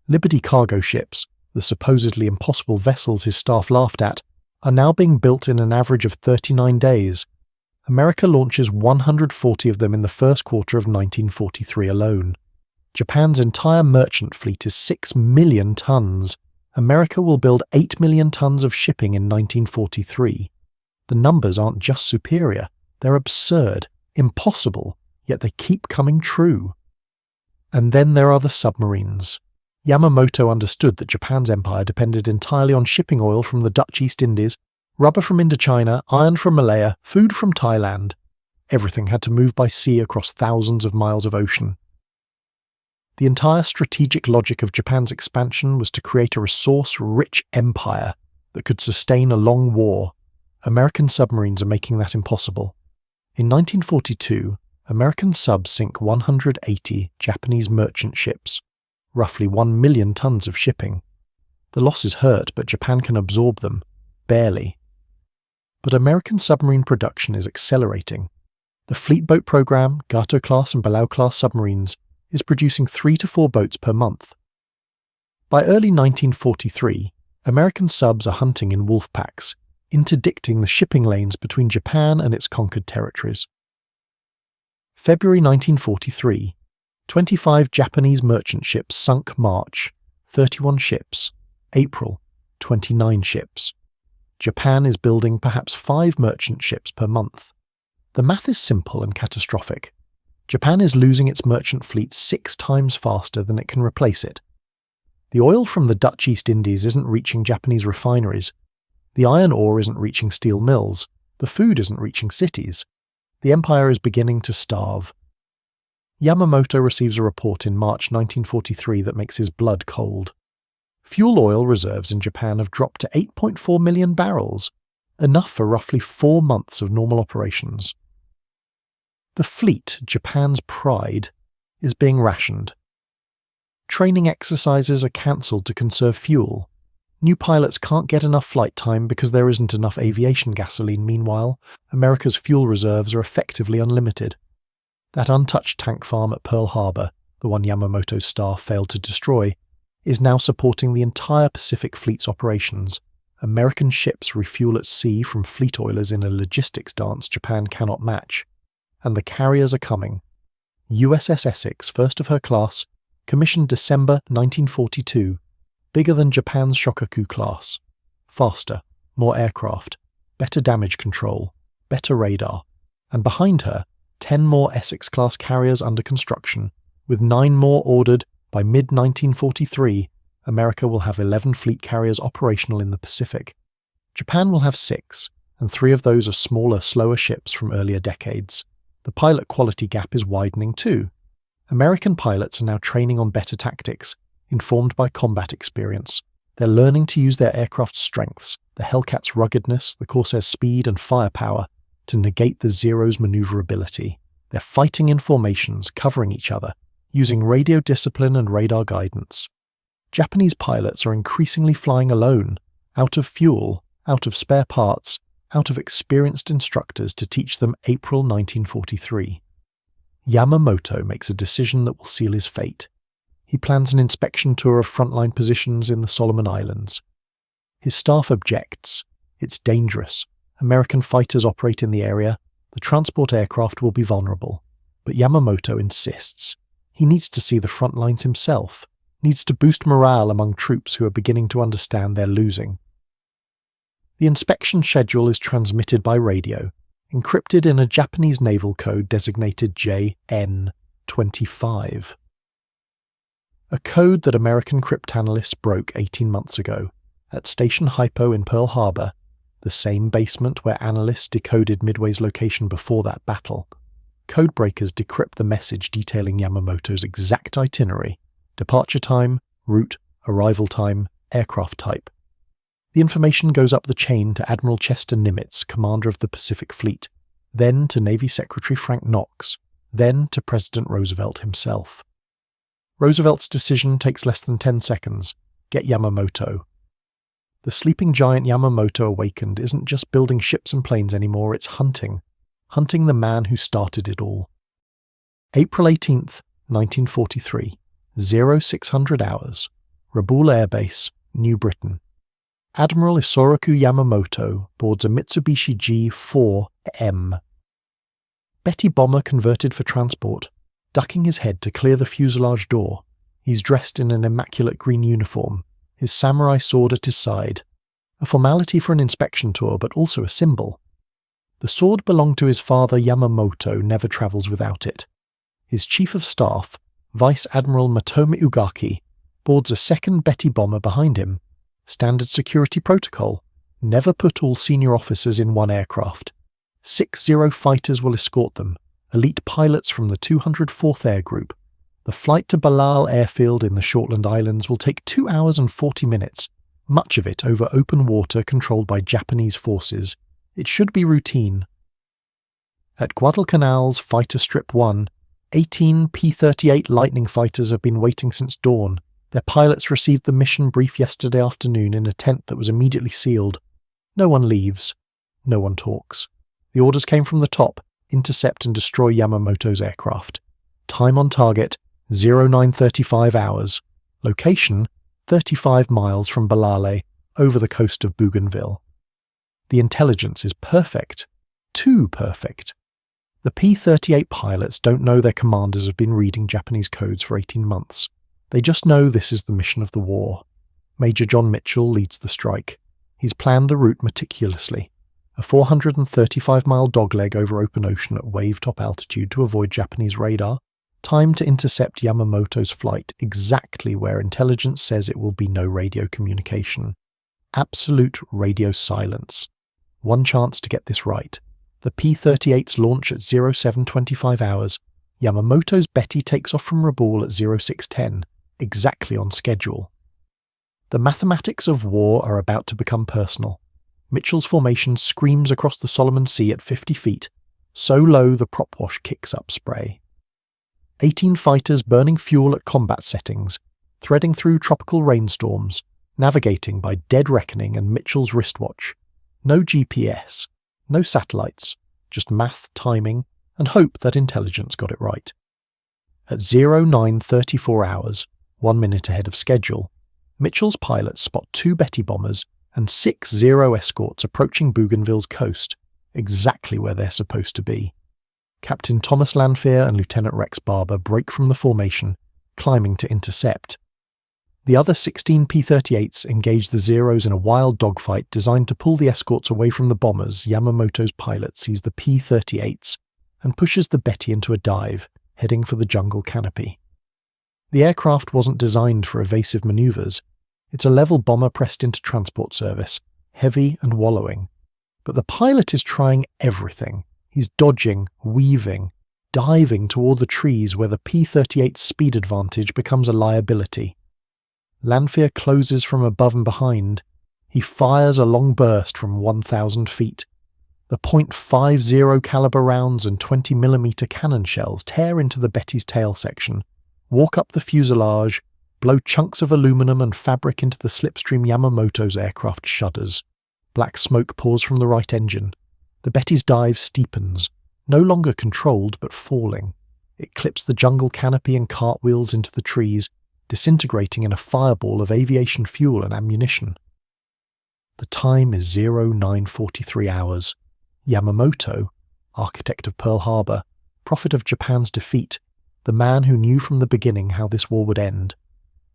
S1: Liberty cargo ships, the supposedly impossible vessels his staff laughed at, are now being built in an average of 39 days. America launches 140 of them in the first quarter of 1943 alone. Japan's entire merchant fleet is 6 million tons. America will build 8 million tons of shipping in 1943. The numbers aren't just superior, they're absurd, impossible, yet they keep coming true. And then there are the submarines. Yamamoto understood that Japan's empire depended entirely on shipping oil from the Dutch East Indies, rubber from Indochina, iron from Malaya, food from Thailand. Everything had to move by sea across thousands of miles of ocean. The entire strategic logic of Japan's expansion was to create a resource-rich empire that could sustain a long war. American submarines are making that impossible. In 1942, American subs sink 180 Japanese merchant ships, roughly 1 million tons of shipping. The losses hurt, but Japan can absorb them, barely. But American submarine production is accelerating. The fleet boat program, Gato-class and Balao-class submarines, is producing 3 to 4 boats per month. By early 1943, American subs are hunting in wolf packs, interdicting the shipping lanes between Japan and its conquered territories. February 1943, 25 Japanese merchant ships sunk March, 31 ships. April, 29 ships. Japan is building perhaps 5 merchant ships per month. The math is simple and catastrophic. Japan is losing its merchant fleet 6 times faster than it can replace it. The oil from the Dutch East Indies isn't reaching Japanese refineries. The iron ore isn't reaching steel mills. The food isn't reaching cities. The empire is beginning to starve. Yamamoto receives a report in March 1943 that makes his blood cold. Fuel oil reserves in Japan have dropped to 8.4 million barrels, enough for roughly 4 months of normal operations. The fleet, Japan's pride, is being rationed. Training exercises are cancelled to conserve fuel. New pilots can't get enough flight time because there isn't enough aviation gasoline. Meanwhile, America's fuel reserves are effectively unlimited. That untouched tank farm at Pearl Harbor, the one Yamamoto's staff failed to destroy, is now supporting the entire Pacific Fleet's operations. American ships refuel at sea from fleet oilers in a logistics dance Japan cannot match. And the carriers are coming. USS Essex, first of her class, commissioned December 1942, bigger than Japan's Shokaku class. Faster, more aircraft, better damage control, better radar. And behind her, 10 more Essex-class carriers under construction. With 9 more ordered, by mid-1943, America will have 11 fleet carriers operational in the Pacific. Japan will have 6, and 3 of those are smaller, slower ships from earlier decades. The pilot quality gap is widening too. American pilots are now training on better tactics, informed by combat experience. They're learning to use their aircraft's strengths, the Hellcat's ruggedness, the Corsair's speed and firepower, to negate the Zero's maneuverability. They're fighting in formations, covering each other, using radio discipline and radar guidance. Japanese pilots are increasingly flying alone, out of fuel, out of spare parts, out of experienced instructors to teach them April 1943. Yamamoto makes a decision that will seal his fate. He plans an inspection tour of frontline positions in the Solomon Islands. His staff objects. It's dangerous. American fighters operate in the area. The transport aircraft will be vulnerable. But Yamamoto insists. He needs to see the front lines himself, needs to boost morale among troops who are beginning to understand they're losing. The inspection schedule is transmitted by radio, encrypted in a Japanese naval code designated JN25. A code that American cryptanalysts broke 18 months ago, at Station Hypo in Pearl Harbor, the same basement where analysts decoded Midway's location before that battle. Codebreakers decrypt the message detailing Yamamoto's exact itinerary: departure time, route, arrival time, aircraft type. The information goes up the chain to Admiral Chester Nimitz, commander of the Pacific Fleet, then to Navy Secretary Frank Knox, then to President Roosevelt himself. Roosevelt's decision takes less than 10 seconds. Get Yamamoto. The sleeping giant Yamamoto awakened isn't just building ships and planes anymore, it's hunting the man who started it all. April 18th, 1943, 0600 hours, Rabaul Air Base, New Britain. Admiral Isoroku Yamamoto boards a Mitsubishi G4M. Betty bomber converted for transport, ducking his head to clear the fuselage door. He's dressed in an immaculate green uniform, his samurai sword at his side. A formality for an inspection tour, but also a symbol. The sword belonged to his father Yamamoto, never travels without it. His chief of staff, Vice Admiral Matomi Ugaki, boards a second Betty bomber behind him. Standard security protocol: never put all senior officers in one aircraft. 60 fighters will escort them, elite pilots from the 204th Air Group. The flight to Balal Airfield in the Shortland Islands will take 2 hours and 40 minutes, much of it over open water controlled by Japanese forces. It should be routine. At Guadalcanal's Fighter Strip 1, 18 P-38 Lightning fighters have been waiting since dawn. Their pilots received the mission brief yesterday afternoon in a tent that was immediately sealed. No one leaves. No one talks. The orders came from the top: intercept and destroy Yamamoto's aircraft. Time on target, 0935 hours. Location, 35 miles from Balale, over the coast of Bougainville. The intelligence is perfect. Too perfect. The P-38 pilots don't know their commanders have been reading Japanese codes for 18 months. They just know this is the mission of the war. Major John Mitchell leads the strike. He's planned the route meticulously. A 435-mile dogleg over open ocean at wave-top altitude to avoid Japanese radar. Time to intercept Yamamoto's flight exactly where intelligence says it will be no radio communication. Absolute radio silence. One chance to get this right. The P-38's launch at 0725 hours. Yamamoto's Betty takes off from Rabaul at 0610, exactly on schedule. The mathematics of war are about to become personal. Mitchell's formation screams across the Solomon Sea at 50 feet, so low the prop wash kicks up spray. 18 fighters burning fuel at combat settings, threading through tropical rainstorms, navigating by dead reckoning and Mitchell's wristwatch. No GPS, no satellites, just math, timing, and hope that intelligence got it right. At 0934 hours, 1 minute ahead of schedule, Mitchell's pilots spot 2 Betty bombers and 6 Zero escorts approaching Bougainville's coast, exactly where they're supposed to be. Captain Thomas Lanfear and Lieutenant Rex Barber break from the formation, climbing to intercept. The other 16 P-38s engage the Zeros in a wild dogfight designed to pull the escorts away from the bombers. Yamamoto's pilot sees the P-38s and pushes the Betty into a dive, heading for the jungle canopy. The aircraft wasn't designed for evasive maneuvers. It's a level bomber pressed into transport service, heavy and wallowing. But the pilot is trying everything. He's dodging, weaving, diving toward the trees where the P-38's speed advantage becomes a liability. Lanfear closes from above and behind. He fires a long burst from 1,000 feet. The .50 caliber rounds and 20mm cannon shells tear into the Betty's tail section, walk up the fuselage, blow chunks of aluminum and fabric into the slipstream. Yamamoto's aircraft shudders. Black smoke pours from the right engine. The Betty's dive steepens, no longer controlled but falling. It clips the jungle canopy and cartwheels into the trees, disintegrating in a fireball of aviation fuel and ammunition. The time is 0943 hours. Yamamoto, architect of Pearl Harbor, prophet of Japan's defeat, the man who knew from the beginning how this war would end,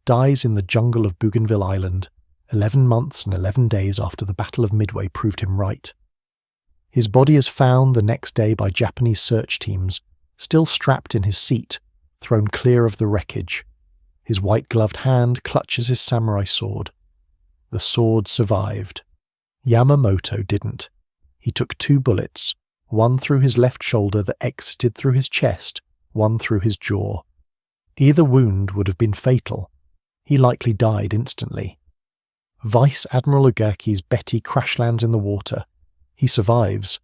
S1: dies in the jungle of Bougainville Island, 11 months and 11 days after the Battle of Midway proved him right. His body is found the next day by Japanese search teams, still strapped in his seat, thrown clear of the wreckage. His white-gloved hand clutches his samurai sword. The sword survived. Yamamoto didn't. He took 2 bullets, one through his left shoulder that exited through his chest, one through his jaw. Either wound would have been fatal. He likely died instantly. Vice Admiral Ogaki's Betty crash lands in the water. He survives,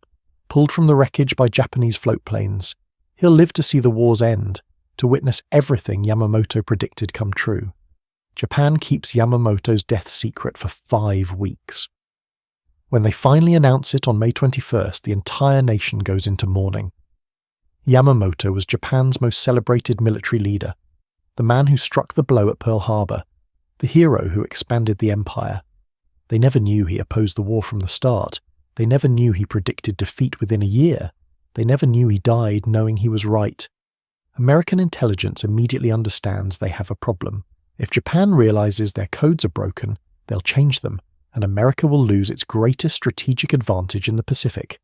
S1: pulled from the wreckage by Japanese float planes. He'll live to see the war's end, to witness everything Yamamoto predicted come true. Japan keeps Yamamoto's death secret for 5 weeks. When they finally announce it on May 21st, the entire nation goes into mourning. Yamamoto was Japan's most celebrated military leader, the man who struck the blow at Pearl Harbor, the hero who expanded the empire. They never knew he opposed the war from the start. They never knew he predicted defeat within a year. They never knew he died knowing he was right. American intelligence immediately understands they have a problem. If Japan realizes their codes are broken, they'll change them, and America will lose its greatest strategic advantage in the Pacific.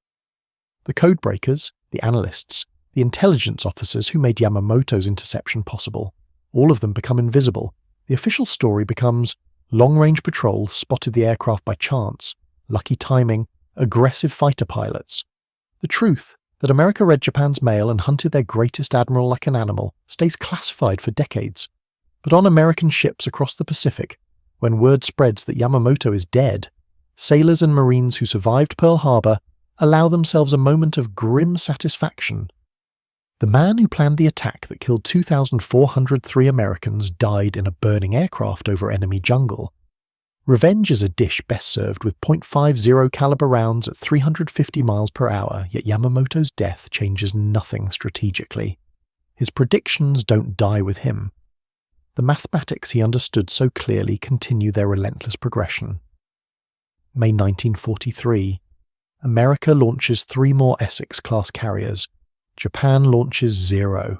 S1: The codebreakers, the analysts, the intelligence officers who made Yamamoto's interception possible, all of them become invisible. The official story becomes long-range patrol spotted the aircraft by chance, lucky timing, aggressive fighter pilots. The truth, that America read Japan's mail and hunted their greatest admiral like an animal, stays classified for decades. But on American ships across the Pacific, when word spreads that Yamamoto is dead, sailors and Marines who survived Pearl Harbor allow themselves a moment of grim satisfaction. The man who planned the attack that killed 2,403 Americans died in a burning aircraft over enemy jungle. Revenge is a dish best served with .50 caliber rounds at 350 miles per hour, yet Yamamoto's death changes nothing strategically. His predictions don't die with him. The mathematics he understood so clearly continue their relentless progression. May 1943. America launches 3 more Essex-class carriers. Japan launches 0.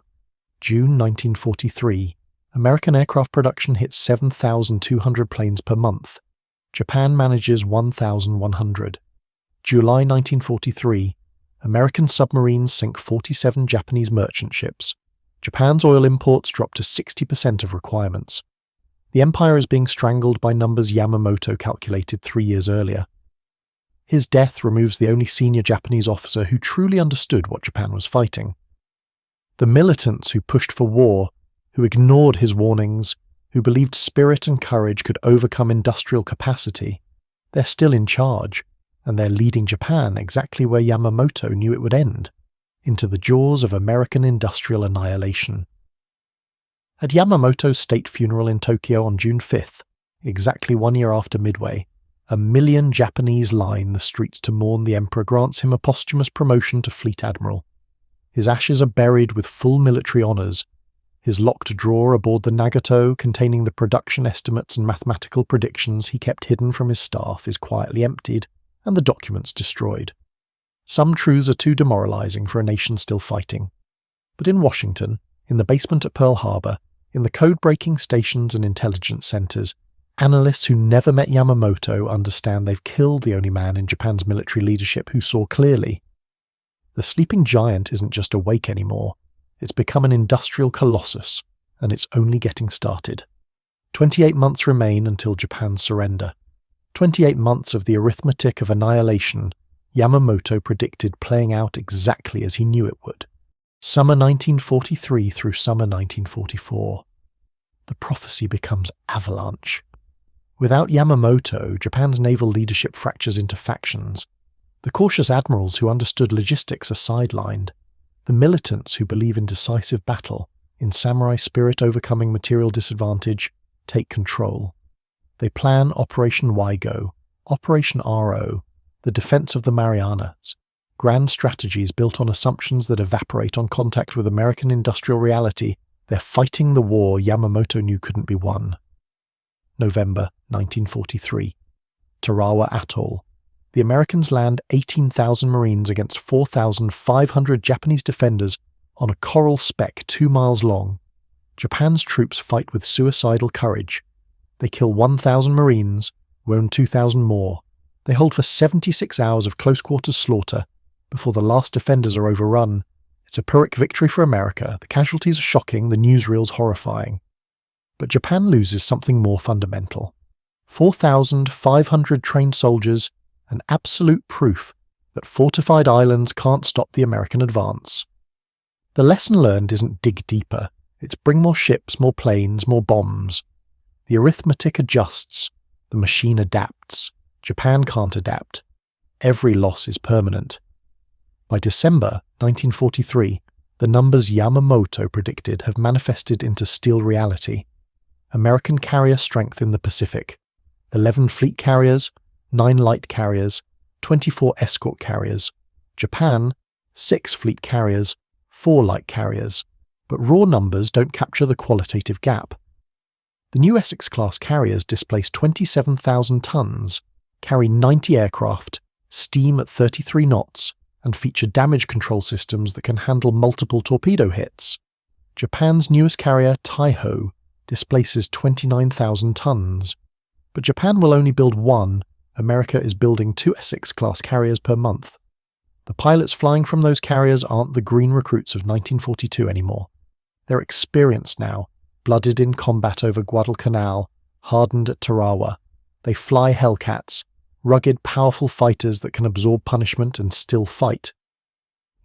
S1: June 1943. American aircraft production hits 7,200 planes per month. Japan manages 1,100. July 1943. American submarines sink 47 Japanese merchant ships. Japan's oil imports drop to 60% of requirements. The empire is being strangled by numbers Yamamoto calculated 3 years earlier. His death removes the only senior Japanese officer who truly understood what Japan was fighting. The militants who pushed for war, who ignored his warnings, who believed spirit and courage could overcome industrial capacity, they're still in charge, and they're leading Japan exactly where Yamamoto knew it would end, into the jaws of American industrial annihilation. At Yamamoto's state funeral in Tokyo on June 5th, exactly 1 year after Midway, 1 million Japanese line the streets to mourn the Emperor grants him a posthumous promotion to Fleet Admiral. His ashes are buried with full military honours. His locked drawer aboard the Nagato, containing the production estimates and mathematical predictions he kept hidden from his staff, is quietly emptied, and the documents destroyed. Some truths are too demoralising for a nation still fighting. But in Washington, in the basement at Pearl Harbor, in the code-breaking stations and intelligence centres, analysts who never met Yamamoto understand they've killed the only man in Japan's military leadership who saw clearly. The sleeping giant isn't just awake anymore. It's become an industrial colossus, and it's only getting started. 28 months remain until Japan's surrender. 28 months of the arithmetic of annihilation Yamamoto predicted playing out exactly as he knew it would. Summer 1943 through summer 1944. The prophecy becomes avalanche. Without Yamamoto, Japan's naval leadership fractures into factions. The cautious admirals who understood logistics are sidelined. The militants who believe in decisive battle, in samurai spirit overcoming material disadvantage, take control. They plan Operation Waigo, Operation RO, the defense of the Marianas, grand strategies built on assumptions that evaporate on contact with American industrial reality. They're fighting the war Yamamoto knew couldn't be won. November 1943. Tarawa Atoll. The Americans land 18,000 Marines against 4,500 Japanese defenders on a coral speck 2 miles long. Japan's troops fight with suicidal courage. They kill 1,000 Marines, wound 2,000 more. They hold for 76 hours of close-quarters slaughter before the last defenders are overrun. It's a Pyrrhic victory for America. The casualties are shocking, the newsreels horrifying. But Japan loses something more fundamental. 4,500 trained soldiers, and absolute proof that fortified islands can't stop the American advance. The lesson learned isn't dig deeper, it's bring more ships, more planes, more bombs. The arithmetic adjusts, the machine adapts. Japan can't adapt. Every loss is permanent. By December 1943, the numbers Yamamoto predicted have manifested into steel reality. American carrier strength in the Pacific. 11 fleet carriers, 9 light carriers, 24 escort carriers. Japan, 6 fleet carriers, 4 light carriers. But raw numbers don't capture the qualitative gap. The new Essex-class carriers displace 27,000 tons, carry 90 aircraft, steam at 33 knots, and feature damage control systems that can handle multiple torpedo hits. Japan's newest carrier, Taiho, displaces 29,000 tons. But Japan will only build one. America is building 2 Essex-class carriers per month. The pilots flying from those carriers aren't the green recruits of 1942 anymore. They're experienced now, blooded in combat over Guadalcanal, hardened at Tarawa. They fly Hellcats, rugged, powerful fighters that can absorb punishment and still fight.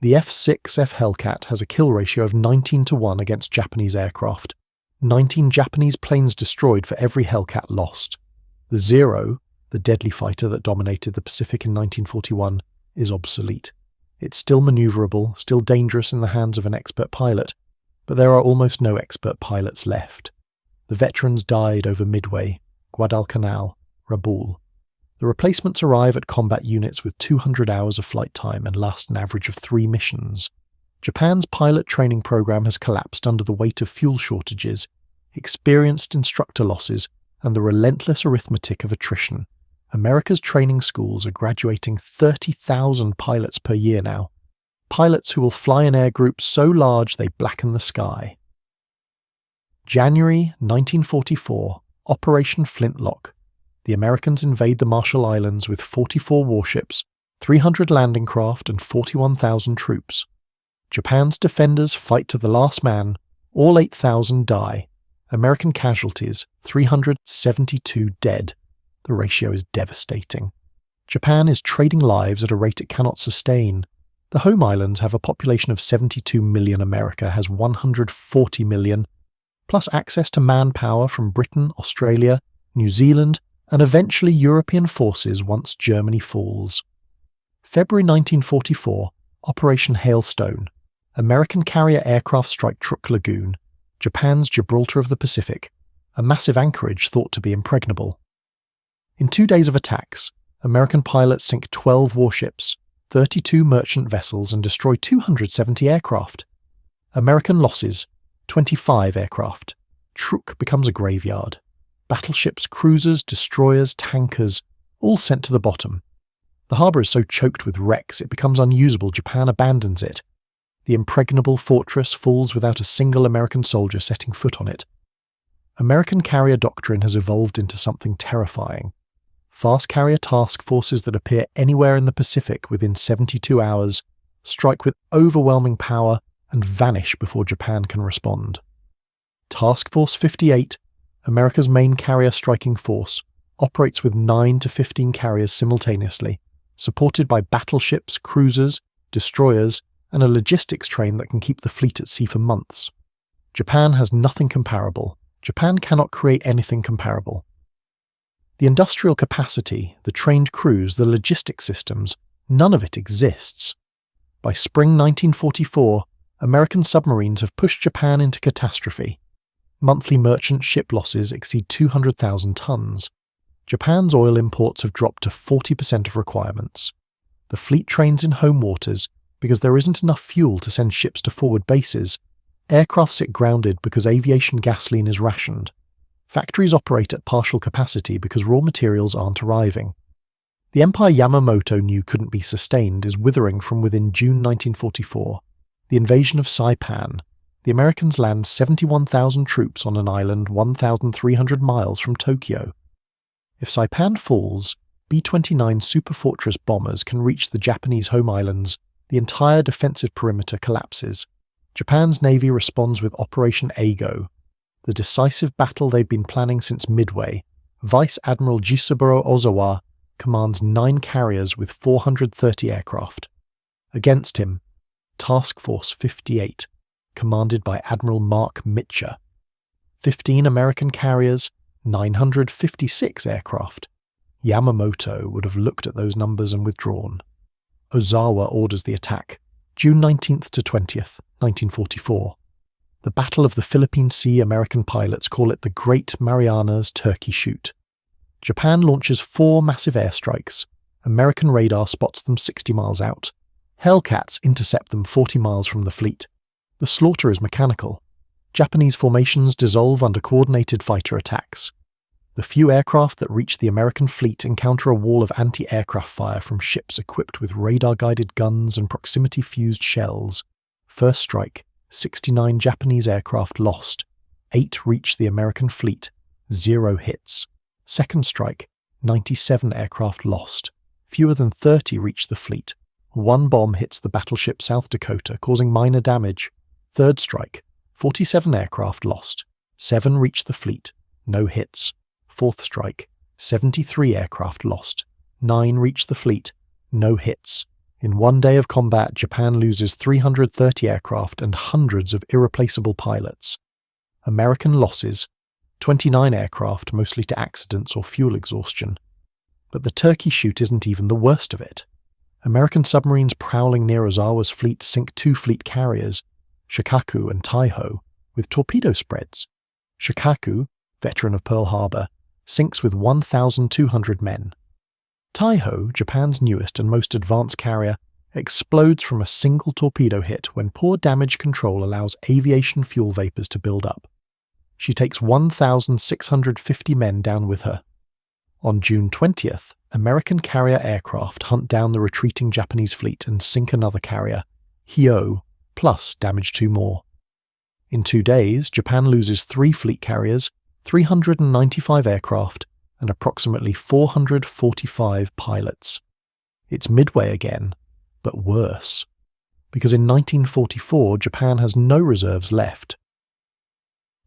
S1: The F-6F Hellcat has a kill ratio of 19-1 against Japanese aircraft. 19 Japanese planes destroyed for every Hellcat lost. The Zero, the deadly fighter that dominated the Pacific in 1941, is obsolete. It's still maneuverable, still dangerous in the hands of an expert pilot, but there are almost no expert pilots left. The veterans died over Midway, Guadalcanal, Rabaul. The replacements arrive at combat units with 200 hours of flight time and last an average of 3 missions. Japan's pilot training program has collapsed under the weight of fuel shortages, experienced instructor losses, and the relentless arithmetic of attrition. America's training schools are graduating 30,000 pilots per year now. Pilots who will fly in air groups so large they blacken the sky. January 1944, Operation Flintlock. The Americans invade the Marshall Islands with 44 warships, 300 landing craft, and 41,000 troops. Japan's defenders fight to the last man. All 8,000 die. American casualties, 372 dead. The ratio is devastating. Japan is trading lives at a rate it cannot sustain. The home islands have a population of 72 million. America has 140 million, plus access to manpower from Britain, Australia, New Zealand, and eventually European forces once Germany falls. February 1944, Operation Hailstone. American carrier aircraft strike Truk Lagoon, Japan's Gibraltar of the Pacific, a massive anchorage thought to be impregnable. In 2 days of attacks, American pilots sink 12 warships, 32 merchant vessels, and destroy 270 aircraft. American losses: 25 aircraft. Truk becomes a graveyard. Battleships, cruisers, destroyers, tankers, all sent to the bottom. The harbour is so choked with wrecks it becomes unusable. Japan abandons it. The impregnable fortress falls without a single American soldier setting foot on it. American carrier doctrine has evolved into something terrifying. Fast carrier task forces that appear anywhere in the Pacific within 72 hours strike with overwhelming power and vanish before Japan can respond. Task Force 58, America's main carrier striking force, operates with 9 to 15 carriers simultaneously, supported by battleships, cruisers, destroyers, and a logistics train that can keep the fleet at sea for months. Japan has nothing comparable. Japan cannot create anything comparable. The industrial capacity, the trained crews, the logistics systems, none of it exists. By spring 1944, American submarines have pushed Japan into catastrophe. Monthly merchant ship losses exceed 200,000 tons. Japan's oil imports have dropped to 40% of requirements. The fleet trains in home waters because there isn't enough fuel to send ships to forward bases. Aircraft sit grounded because aviation gasoline is rationed. Factories operate at partial capacity because raw materials aren't arriving. The empire Yamamoto knew couldn't be sustained is withering from within June 1944. The invasion of Saipan. The Americans land 71,000 troops on an island 1,300 miles from Tokyo. If Saipan falls, B-29 Superfortress bombers can reach the Japanese home islands. The entire defensive perimeter collapses. Japan's navy responds with Operation Eigo, the decisive battle they've been planning since Midway. Vice Admiral Jisaburo Ozawa commands 9 carriers with 430 aircraft. Against him, Task Force 58, commanded by Admiral Mark Mitcher. 15 American carriers, 956 aircraft. Yamamoto would have looked at those numbers and withdrawn. Ozawa orders the attack, June 19th to 20th, 1944. The Battle of the Philippine Sea. American pilots call it the Great Marianas Turkey Shoot. Japan launches 4 massive airstrikes. American radar spots them 60 miles out. Hellcats intercept them 40 miles from the fleet. The slaughter is mechanical. Japanese formations dissolve under coordinated fighter attacks. The few aircraft that reach the American fleet encounter a wall of anti-aircraft fire from ships equipped with radar-guided guns and proximity-fused shells. First strike, 69 Japanese aircraft lost. 8 reach the American fleet, 0 hits. Second strike, 97 aircraft lost. Fewer than 30 reach the fleet. 1 bomb hits the battleship South Dakota, causing minor damage. Third strike, 47 aircraft lost. 7 reach the fleet, no hits. Fourth strike, 73 aircraft lost. 9 reach the fleet, no hits. In 1 day of combat, Japan loses 330 aircraft and hundreds of irreplaceable pilots. American losses: 29 aircraft, mostly to accidents or fuel exhaustion. But the Turkey Shoot isn't even the worst of it. American submarines prowling near Ozawa's fleet sink 2 fleet carriers, Shikaku and Taiho, with torpedo spreads. Shikaku, veteran of Pearl Harbor, sinks with 1,200 men. Taiho, Japan's newest and most advanced carrier, explodes from a single torpedo hit when poor damage control allows aviation fuel vapors to build up. She takes 1,650 men down with her. On June 20th, American carrier aircraft hunt down the retreating Japanese fleet and sink another carrier, Hyo, plus damage 2 more. In 2 days, Japan loses 3 fleet carriers, 395 aircraft, and approximately 445 pilots. It's Midway again, but worse. Because in 1944, Japan has no reserves left.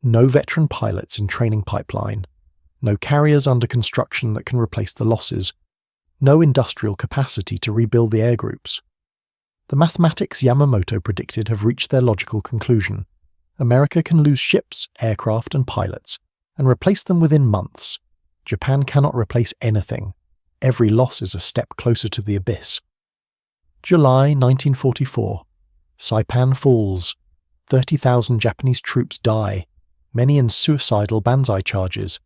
S1: No veteran pilots in training pipeline. No carriers under construction that can replace the losses. No industrial capacity to rebuild the air groups. The mathematics Yamamoto predicted have reached their logical conclusion. America can lose ships, aircraft, and pilots, and replace them within months. Japan cannot replace anything. Every loss is a step closer to the abyss. July 1944. Saipan falls. 30,000 Japanese troops die, many in suicidal banzai charges.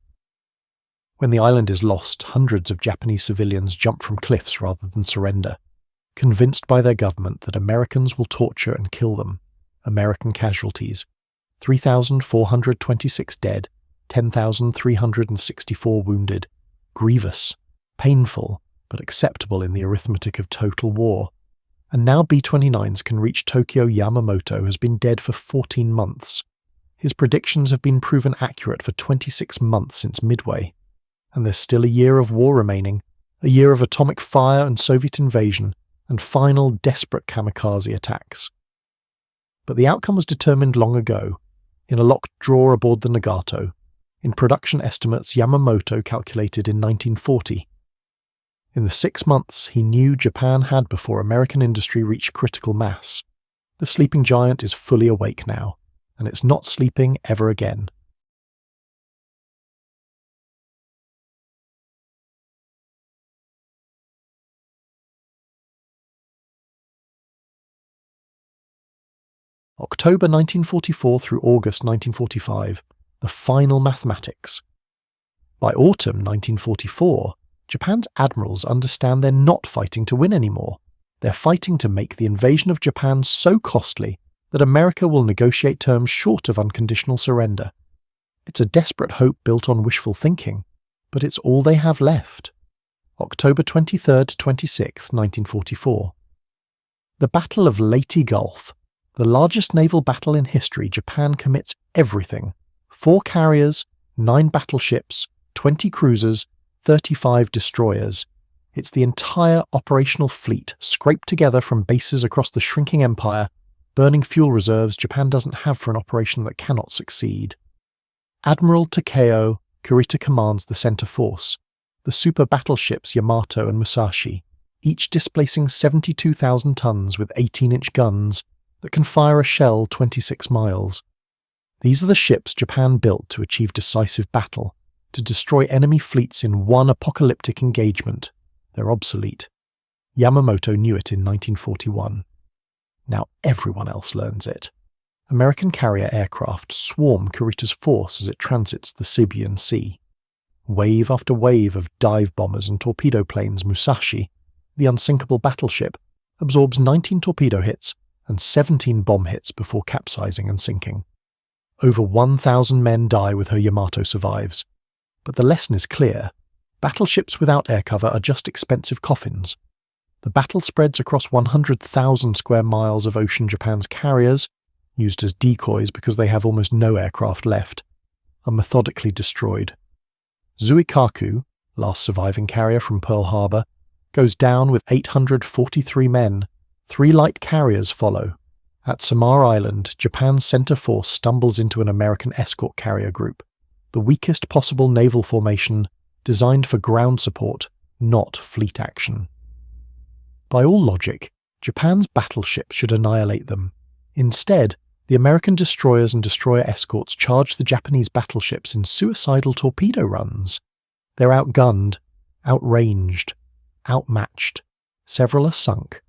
S1: When the island is lost, hundreds of Japanese civilians jump from cliffs rather than surrender, convinced by their government that Americans will torture and kill them. American casualties: 3,426 dead, 10,364 wounded. Grievous, painful, but acceptable in the arithmetic of total war. And now B-29s can reach Tokyo. Yamamoto has been dead for 14 months. His predictions have been proven accurate for 26 months since Midway. And there's still a year of war remaining, a year of atomic fire and Soviet invasion, and final desperate kamikaze attacks. But the outcome was determined long ago, in a locked drawer aboard the Nagato, in production estimates Yamamoto calculated in 1940. In the 6 months he knew Japan had before American industry reached critical mass. The sleeping giant is fully awake now, and it's not sleeping ever again. October 1944 through August 1945, the final mathematics. By autumn 1944, Japan's admirals understand they're not fighting to win anymore. They're fighting to make the invasion of Japan so costly that America will negotiate terms short of unconditional surrender. It's a desperate hope built on wishful thinking, but it's all they have left. October 23rd to 26th, 1944. The Battle of Leyte Gulf. The largest naval battle in history. Japan commits everything. 4 carriers, 9 battleships, 20 cruisers, 35 destroyers. It's the entire operational fleet scraped together from bases across the shrinking empire, burning fuel reserves Japan doesn't have for an operation that cannot succeed. Admiral Takeo Kurita commands the center force, the super battleships Yamato and Musashi, each displacing 72,000 tons with 18-inch guns that can fire a shell 26 miles. These are the ships Japan built to achieve decisive battle, to destroy enemy fleets in one apocalyptic engagement. They're obsolete. Yamamoto knew it in 1941. Now everyone else learns it. American carrier aircraft swarm Kurita's force as it transits the Philippine Sea. Wave after wave of dive bombers and torpedo planes. Musashi, the unsinkable battleship, absorbs 19 torpedo hits and 17 bomb hits before capsizing and sinking. Over 1,000 men die with her. Yamato survives. But the lesson is clear. Battleships without air cover are just expensive coffins. The battle spreads across 100,000 square miles of ocean. Japan's carriers, used as decoys because they have almost no aircraft left, are methodically destroyed. Zuikaku, last surviving carrier from Pearl Harbor, goes down with 843 men. 3 light carriers follow. At Samar Island, Japan's center force stumbles into an American escort carrier group, the weakest possible naval formation designed for ground support, not fleet action. By all logic, Japan's battleships should annihilate them. Instead, the American destroyers and destroyer escorts charge the Japanese battleships in suicidal torpedo runs. They're outgunned, outranged, outmatched. Several are sunk,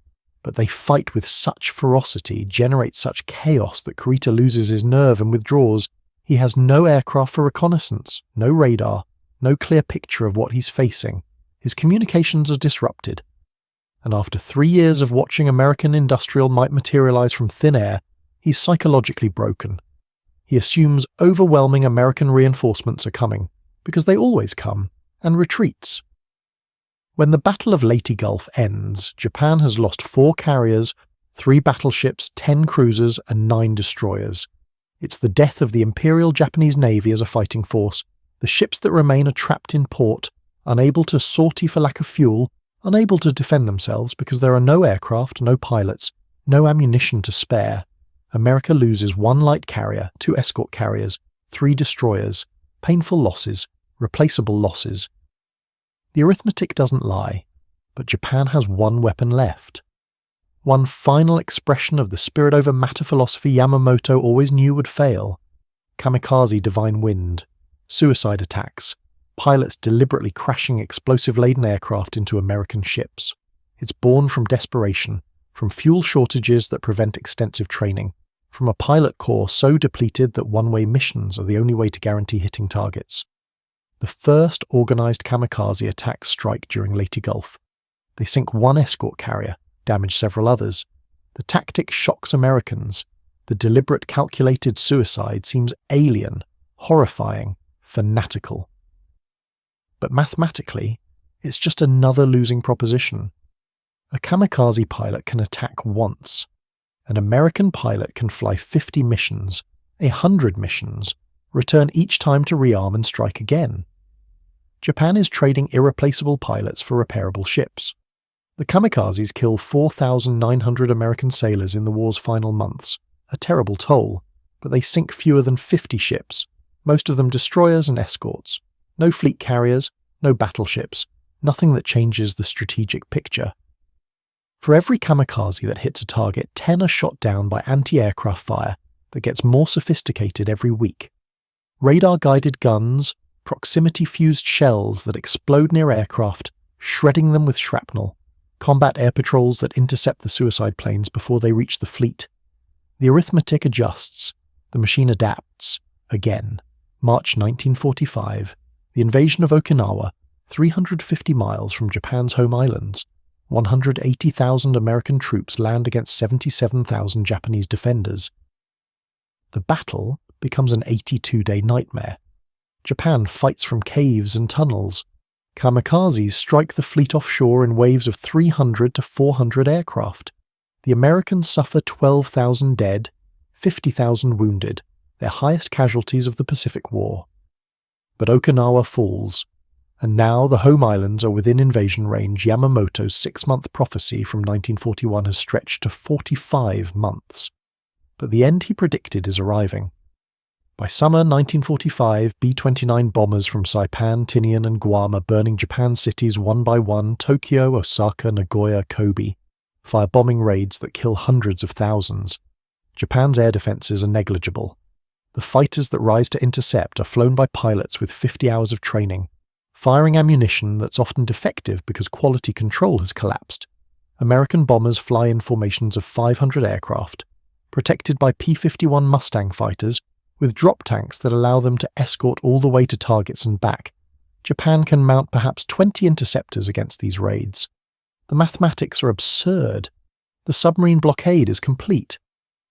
S1: but they fight with such ferocity, generate such chaos that Kurita loses his nerve and withdraws. He has no aircraft for reconnaissance, no radar, no clear picture of what he's facing. His communications are disrupted. And after 3 years of watching American industrial might materialize from thin air, he's psychologically broken. He assumes overwhelming American reinforcements are coming, because they always come, and retreats. When the Battle of Leyte Gulf ends, Japan has lost 4 carriers, 3 battleships, 10 cruisers, and 9 destroyers. It's the death of the Imperial Japanese Navy as a fighting force. The ships that remain are trapped in port, unable to sortie for lack of fuel, unable to defend themselves because there are no aircraft, no pilots, no ammunition to spare. America loses 1 light carrier, 2 escort carriers, 3 destroyers, painful losses, replaceable losses. The arithmetic doesn't lie, but Japan has 1 weapon left. one final expression of the spirit over matter philosophy Yamamoto always knew would fail. Kamikaze divine wind, suicide attacks, pilots deliberately crashing explosive-laden aircraft into American ships. It's born from desperation, from fuel shortages that prevent extensive training, from a pilot corps so depleted that one-way missions are the only way to guarantee hitting targets. The first organized kamikaze attacks strike during Leyte Gulf. They sink one escort carrier, damage several others. The tactic shocks Americans. The deliberate, calculated suicide seems alien, horrifying, fanatical. But mathematically, it's just another losing proposition. A kamikaze pilot can attack once. An American pilot can fly 50 missions, 100 missions, return each time to rearm and strike again. Japan is trading irreplaceable pilots for repairable ships. The kamikazes kill 4,900 American sailors in the war's final months, a terrible toll, but they sink fewer than 50 ships, most of them destroyers and escorts. No fleet carriers, no battleships, nothing that changes the strategic picture. For every kamikaze that hits a target, 10 are shot down by anti-aircraft fire that gets more sophisticated every week. Radar-guided guns, proximity-fused shells that explode near aircraft, shredding them with shrapnel, combat air patrols that intercept the suicide planes before they reach the fleet. The arithmetic adjusts, the machine adapts. Again, March 1945, the invasion of Okinawa, 350 miles from Japan's home islands. 180,000 American troops land against 77,000 Japanese defenders. The battle becomes an 82-day nightmare. Japan fights from caves and tunnels. Kamikazes strike the fleet offshore in waves of 300 to 400 aircraft. The Americans suffer 12,000 dead, 50,000 wounded, their highest casualties of the Pacific War. But Okinawa falls. And now the home islands are within invasion range. Yamamoto's 6-month prophecy from 1941 has stretched to 45 months. But the end he predicted is arriving. By summer 1945, B-29 bombers from Saipan, Tinian and Guam are burning Japan's cities one by one: Tokyo, Osaka, Nagoya, Kobe, fire bombing raids that kill hundreds of thousands. Japan's air defences are negligible. The fighters that rise to intercept are flown by pilots with 50 hours of training, firing ammunition that's often defective because quality control has collapsed. American bombers fly in formations of 500 aircraft, protected by P-51 Mustang fighters with drop tanks that allow them to escort all the way to targets and back. Japan can mount perhaps 20 interceptors against these raids. The mathematics are absurd. The submarine blockade is complete.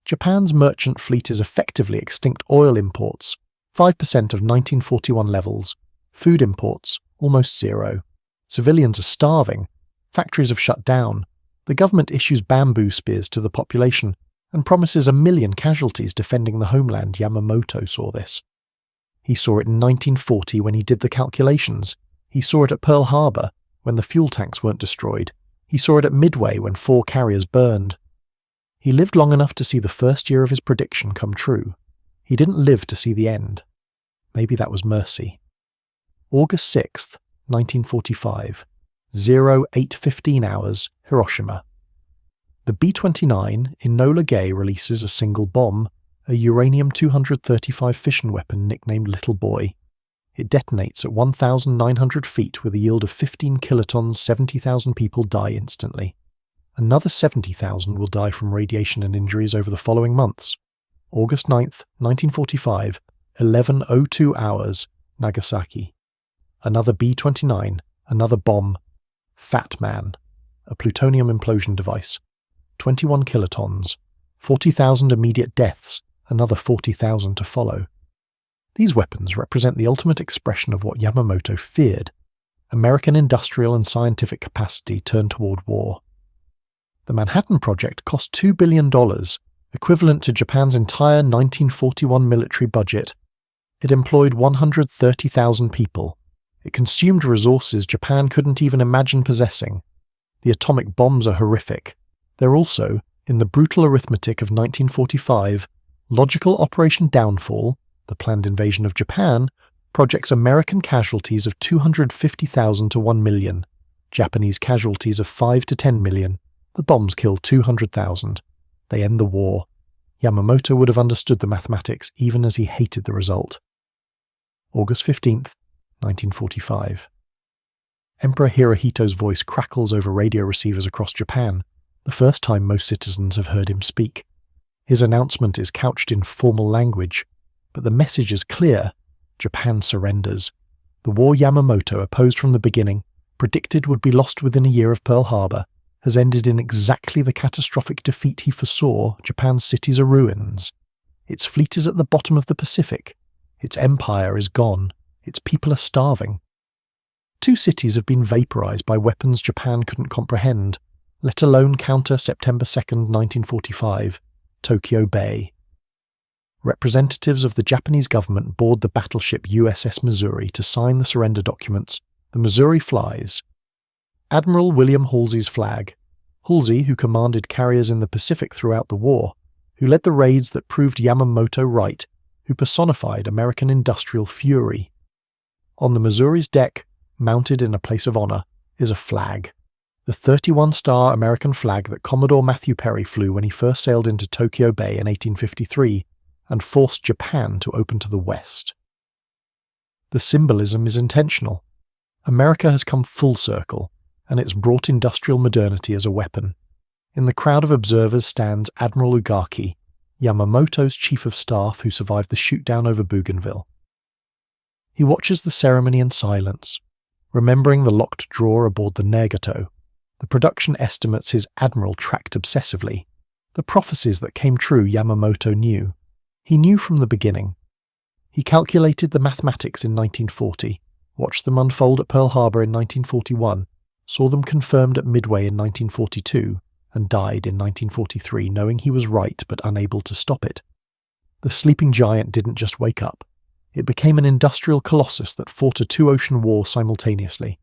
S1: Japan's merchant fleet is effectively extinct oil imports, 5% of 1941 levels. Food imports, almost zero. Civilians are starving. Factories have shut down. The government issues bamboo spears to the population and promises 1 million casualties defending the homeland. Yamamoto saw this. He saw it in 1940 when he did the calculations. He saw it at Pearl Harbor when the fuel tanks weren't destroyed. He saw it at Midway when 4 carriers burned. He lived long enough to see the first year of his prediction come true. He didn't live to see the end. Maybe that was mercy. August 6th, 1945, 08:15 hours, Hiroshima. The B-29 Enola Gay releases a single bomb, a uranium-235 fission weapon nicknamed Little Boy. It detonates at 1,900 feet with a yield of 15 kilotons. 70,000 people die instantly. Another 70,000 will die from radiation and injuries over the following months. August 9th, 1945, 11:02 hours, Nagasaki. Another B-29, another bomb. Fat Man, a plutonium implosion device. 21 kilotons, 40,000 immediate deaths, another 40,000 to follow. These weapons represent the ultimate expression of what Yamamoto feared: American industrial and scientific capacity turned toward war. The Manhattan Project cost $2 billion, equivalent to Japan's entire 1941 military budget. It employed 130,000 people. It consumed resources Japan couldn't even imagine possessing. The atomic bombs are horrific. They're also, in the brutal arithmetic of 1945, logical Operation Downfall, the planned invasion of Japan, projects American casualties of 250,000 to 1 million, Japanese casualties of 5 to 10 million, The bombs kill 200,000. They end the war. Yamamoto would have understood the mathematics even as he hated the result. August 15th, 1945. Emperor Hirohito's voice crackles over radio receivers across Japan, the first time most citizens have heard him speak. His announcement is couched in formal language, but the message is clear. Japan surrenders. The war Yamamoto opposed from the beginning, predicted would be lost within a year of Pearl Harbor, has ended in exactly the catastrophic defeat he foresaw. Japan's cities are ruins. Its fleet is at the bottom of the Pacific. Its empire is gone. Its people are starving. 2 cities have been vaporized by weapons Japan couldn't comprehend, let alone counter September 2nd, 1945, Tokyo Bay. Representatives of the Japanese government board the battleship USS Missouri to sign the surrender documents. The Missouri flies. Admiral William Halsey's flag. Halsey, who commanded carriers in the Pacific throughout the war, who led the raids that proved Yamamoto right, who personified American industrial fury. On the Missouri's deck, mounted in a place of honor, is a flag. The 31-star American flag that Commodore Matthew Perry flew when he first sailed into Tokyo Bay in 1853 and forced Japan to open to the West. The symbolism is intentional. America has come full circle, and it's brought industrial modernity as a weapon. In the crowd of observers stands Admiral Ugaki, Yamamoto's chief of staff who survived the shoot-down over Bougainville. He watches the ceremony in silence, remembering the locked drawer aboard the Nagato, the production estimates his admiral tracked obsessively, the prophecies that came true Yamamoto knew. He knew from the beginning. He calculated the mathematics in 1940, watched them unfold at Pearl Harbor in 1941, saw them confirmed at Midway in 1942, and died in 1943 knowing he was right but unable to stop it. The sleeping giant didn't just wake up. It became an industrial colossus that fought a 2-ocean war simultaneously,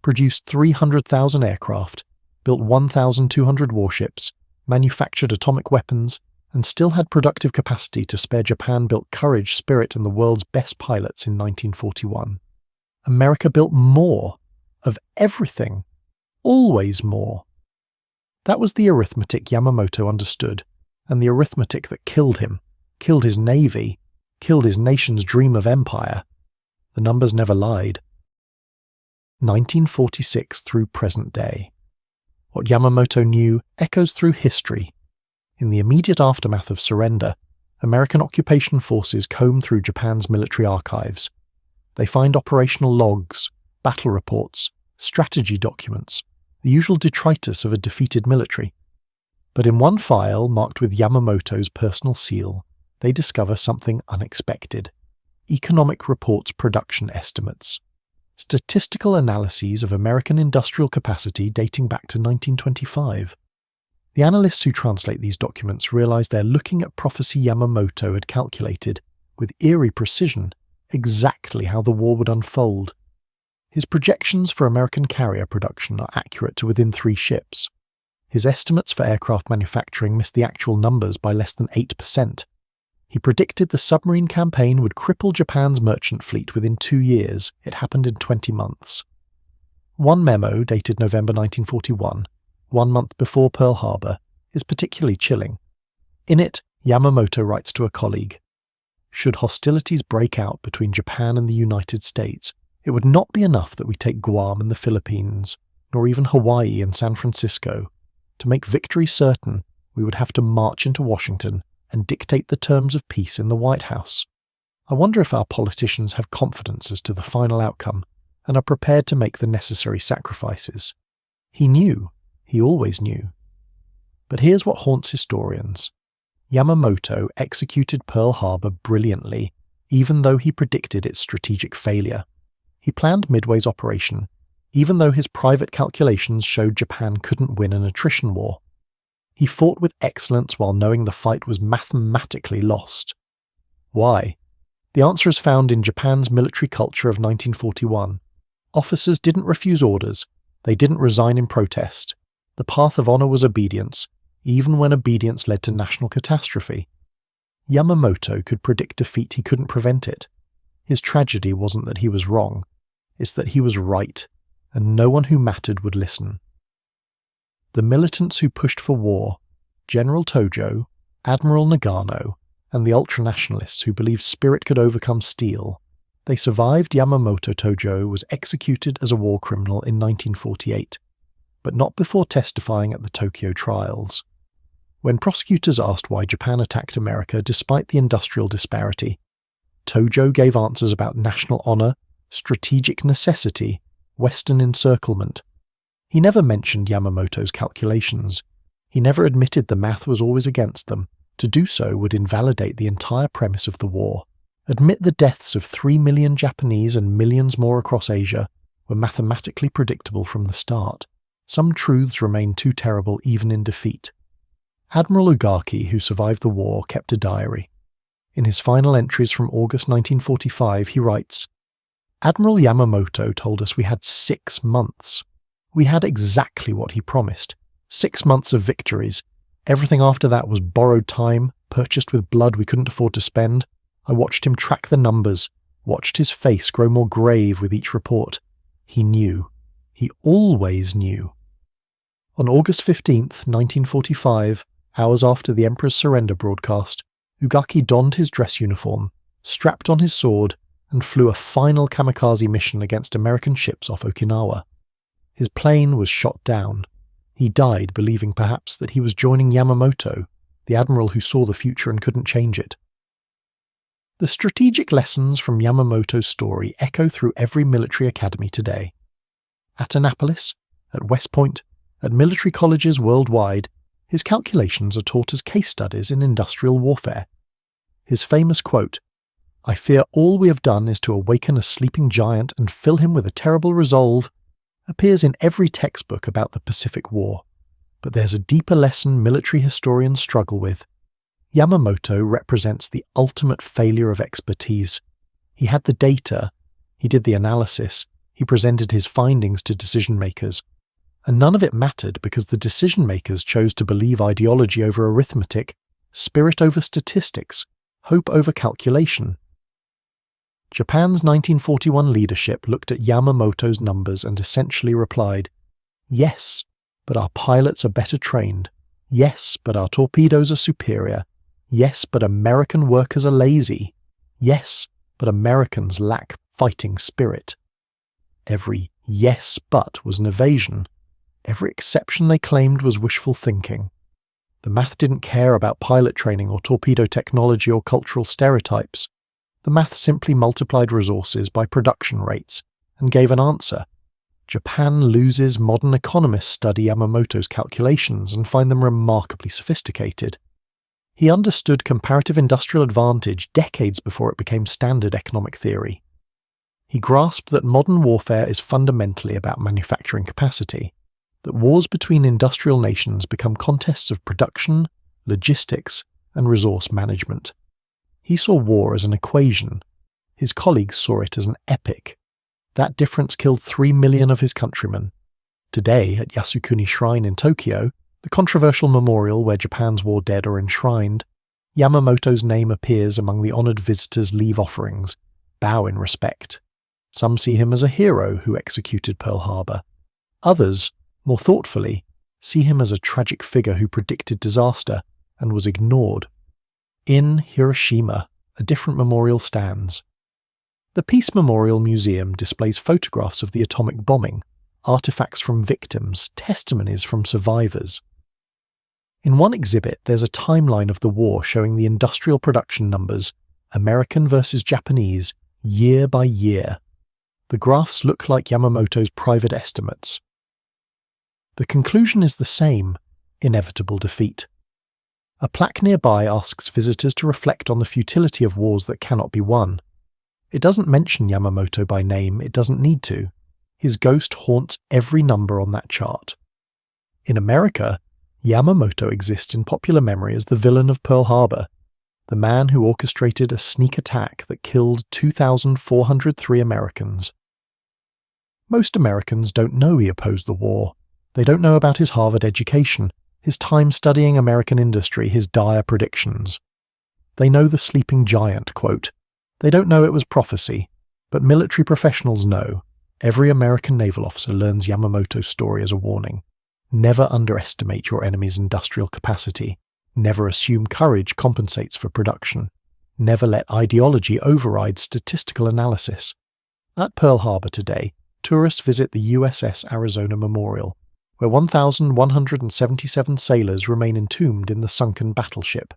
S1: produced 300,000 aircraft, built 1,200 warships, manufactured atomic weapons, and still had productive capacity to spare Japan-built courage, spirit, and the world's best pilots in 1941. America built more, of everything, always more. That was the arithmetic Yamamoto understood, and the arithmetic that killed him, killed his navy, killed his nation's dream of empire. The numbers never lied. 1946 through present day. What Yamamoto knew echoes through history. In the immediate aftermath of surrender, American occupation forces comb through Japan's military archives. They find operational logs, battle reports, strategy documents, the usual detritus of a defeated military. But in one file marked with Yamamoto's personal seal, they discover something unexpected. Economic Reports production estimates. Statistical analyses of American industrial capacity dating back to 1925. The analysts who translate these documents realize they're looking at prophecy Yamamoto had calculated, with eerie precision, exactly how the war would unfold. His projections for American carrier production are accurate to within 3 ships. His estimates for aircraft manufacturing missed the actual numbers by less than 8%. He predicted the submarine campaign would cripple Japan's merchant fleet within 2 years. It happened in 20 months. One memo, dated November 1941, 1 month before Pearl Harbor, is particularly chilling. In it, Yamamoto writes to a colleague, "Should hostilities break out between Japan and the United States, it would not be enough that we take Guam and the Philippines, nor even Hawaii and San Francisco. To make victory certain, we would have to march into Washington and dictate the terms of peace in the White House. I wonder if our politicians have confidence as to the final outcome and are prepared to make the necessary sacrifices." He knew. He always knew. But here's what haunts historians. Yamamoto executed Pearl Harbor brilliantly, even though he predicted its strategic failure. He planned Midway's operation, even though his private calculations showed Japan couldn't win an attrition war. He fought with excellence while knowing the fight was mathematically lost. Why? The answer is found in Japan's military culture of 1941. Officers didn't refuse orders. They didn't resign in protest. The path of honor was obedience, even when obedience led to national catastrophe. Yamamoto could predict defeat, he couldn't prevent it. His tragedy wasn't that he was wrong, it's that he was right, and no one who mattered would listen. the militants who pushed for war, General Tojo, Admiral Nagano, and the ultranationalists who believed spirit could overcome steel, they survived. Yamamoto Tojo was executed as a war criminal in 1948, but not before testifying at the Tokyo trials. When prosecutors asked why Japan attacked America despite the industrial disparity, Tojo gave answers about national honor, strategic necessity, Western encirclement. He never mentioned Yamamoto's calculations. He never admitted the math was always against them. To do so would invalidate the entire premise of the war. Admit the deaths of 3 million Japanese and millions more across Asia were mathematically predictable from the start. Some truths remain too terrible even in defeat. Admiral Ugaki, who survived the war, kept a diary. In his final entries from August 1945, he writes, "Admiral Yamamoto told us we had 6 months. We had exactly what he promised. 6 months of victories. Everything after that was borrowed time, purchased with blood we couldn't afford to spend. I watched him track the numbers, watched his face grow more grave with each report. He knew. He always knew." On August 15th, 1945, hours after the Emperor's surrender broadcast, Ugaki donned his dress uniform, strapped on his sword, and flew a final kamikaze mission against American ships off Okinawa. His plane was shot down. He died believing perhaps that he was joining Yamamoto, the admiral who saw the future and couldn't change it. The strategic lessons from Yamamoto's story echo through every military academy today. At Annapolis, at West Point, at military colleges worldwide, his calculations are taught as case studies in industrial warfare. His famous quote, "I fear all we have done is to awaken a sleeping giant and fill him with a terrible resolve," appears in every textbook about the Pacific War. But there's a deeper lesson military historians struggle with. Yamamoto represents the ultimate failure of expertise. He had the data, he did the analysis, he presented his findings to decision-makers. And none of it mattered because the decision-makers chose to believe ideology over arithmetic, spirit over statistics, hope over calculation. Japan's 1941 leadership looked at Yamamoto's numbers and essentially replied, "Yes, but our pilots are better trained. Yes, but our torpedoes are superior. Yes, but American workers are lazy. Yes, but Americans lack fighting spirit." Every "yes, but" was an evasion. Every exception they claimed was wishful thinking. The math didn't care about pilot training or torpedo technology or cultural stereotypes. The math simply multiplied resources by production rates and gave an answer. Japan loses. Modern economists study Yamamoto's calculations and find them remarkably sophisticated. He understood comparative industrial advantage decades before it became standard economic theory. He grasped that modern warfare is fundamentally about manufacturing capacity, that wars between industrial nations become contests of production, logistics, and resource management. He saw war as an equation. His colleagues saw it as an epic. That difference killed 3 million of his countrymen. Today, at Yasukuni Shrine in Tokyo, the controversial memorial where Japan's war dead are enshrined, Yamamoto's name appears among the honoured visitors' leave offerings, bow in respect. Some see him as a hero who executed Pearl Harbor. Others, more thoughtfully, see him as a tragic figure who predicted disaster and was ignored. In Hiroshima, a different memorial stands. The Peace Memorial Museum displays photographs of the atomic bombing, artifacts from victims, testimonies from survivors. In one exhibit, there's a timeline of the war showing the industrial production numbers, American versus Japanese, year by year. The graphs look like Yamamoto's private estimates. The conclusion is the same: inevitable defeat. A plaque nearby asks visitors to reflect on the futility of wars that cannot be won. It doesn't mention Yamamoto by name, it doesn't need to. His ghost haunts every number on that chart. In America, Yamamoto exists in popular memory as the villain of Pearl Harbor, the man who orchestrated a sneak attack that killed 2,403 Americans. Most Americans don't know he opposed the war. They don't know about his Harvard education, his time studying American industry, his dire predictions. They know the sleeping giant quote. They don't know it was prophecy, but military professionals know. Every American naval officer learns Yamamoto's story as a warning. Never underestimate your enemy's industrial capacity. Never assume courage compensates for production. Never let ideology override statistical analysis. At Pearl Harbor today, tourists visit the USS Arizona Memorial, where 1,177 sailors remain entombed in the sunken battleship.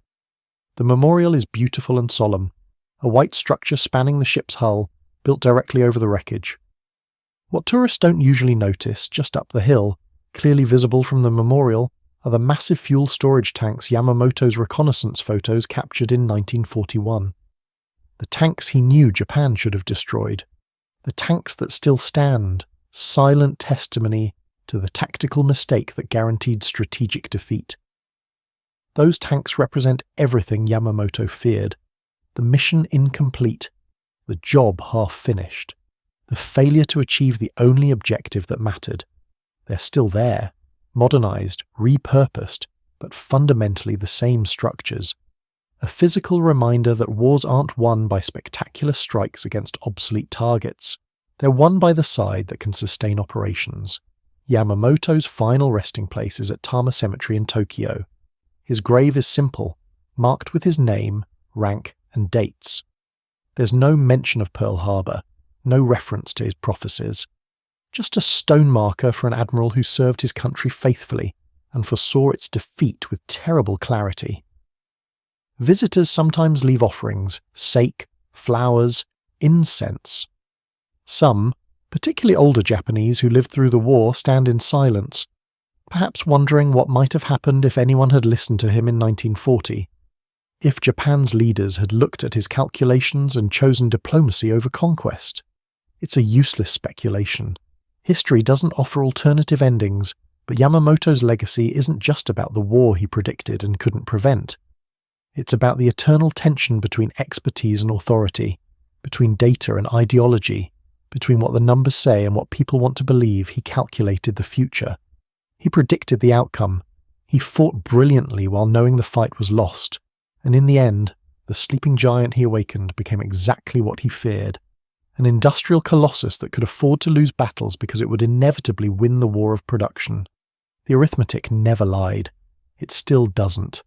S1: The memorial is beautiful and solemn, a white structure spanning the ship's hull, built directly over the wreckage. What tourists don't usually notice, just up the hill, clearly visible from the memorial, are the massive fuel storage tanks Yamamoto's reconnaissance photos captured in 1941. The tanks he knew Japan should have destroyed. The tanks that still stand, silent testimony to the tactical mistake that guaranteed strategic defeat. Those tanks represent everything Yamamoto feared. The mission incomplete, the job half-finished, the failure to achieve the only objective that mattered. They're still there, modernized, repurposed, but fundamentally the same structures. A physical reminder that wars aren't won by spectacular strikes against obsolete targets. They're won by the side that can sustain operations. Yamamoto's final resting place is at Tama Cemetery in Tokyo. His grave is simple, marked with his name, rank, and dates. There's no mention of Pearl Harbor, no reference to his prophecies. Just a stone marker for an admiral who served his country faithfully and foresaw its defeat with terrible clarity. Visitors sometimes leave offerings, sake, flowers, incense. Some, particularly older Japanese who lived through the war, stand in silence, perhaps wondering what might have happened if anyone had listened to him in 1940, if Japan's leaders had looked at his calculations and chosen diplomacy over conquest. It's a useless speculation. History doesn't offer alternative endings, but Yamamoto's legacy isn't just about the war he predicted and couldn't prevent. It's about the eternal tension between expertise and authority, between data and ideology, between what the numbers say and what people want to believe. He calculated the future. He predicted the outcome. He fought brilliantly while knowing the fight was lost. And in the end, the sleeping giant he awakened became exactly what he feared. An industrial colossus that could afford to lose battles because it would inevitably win the war of production. The arithmetic never lied. It still doesn't.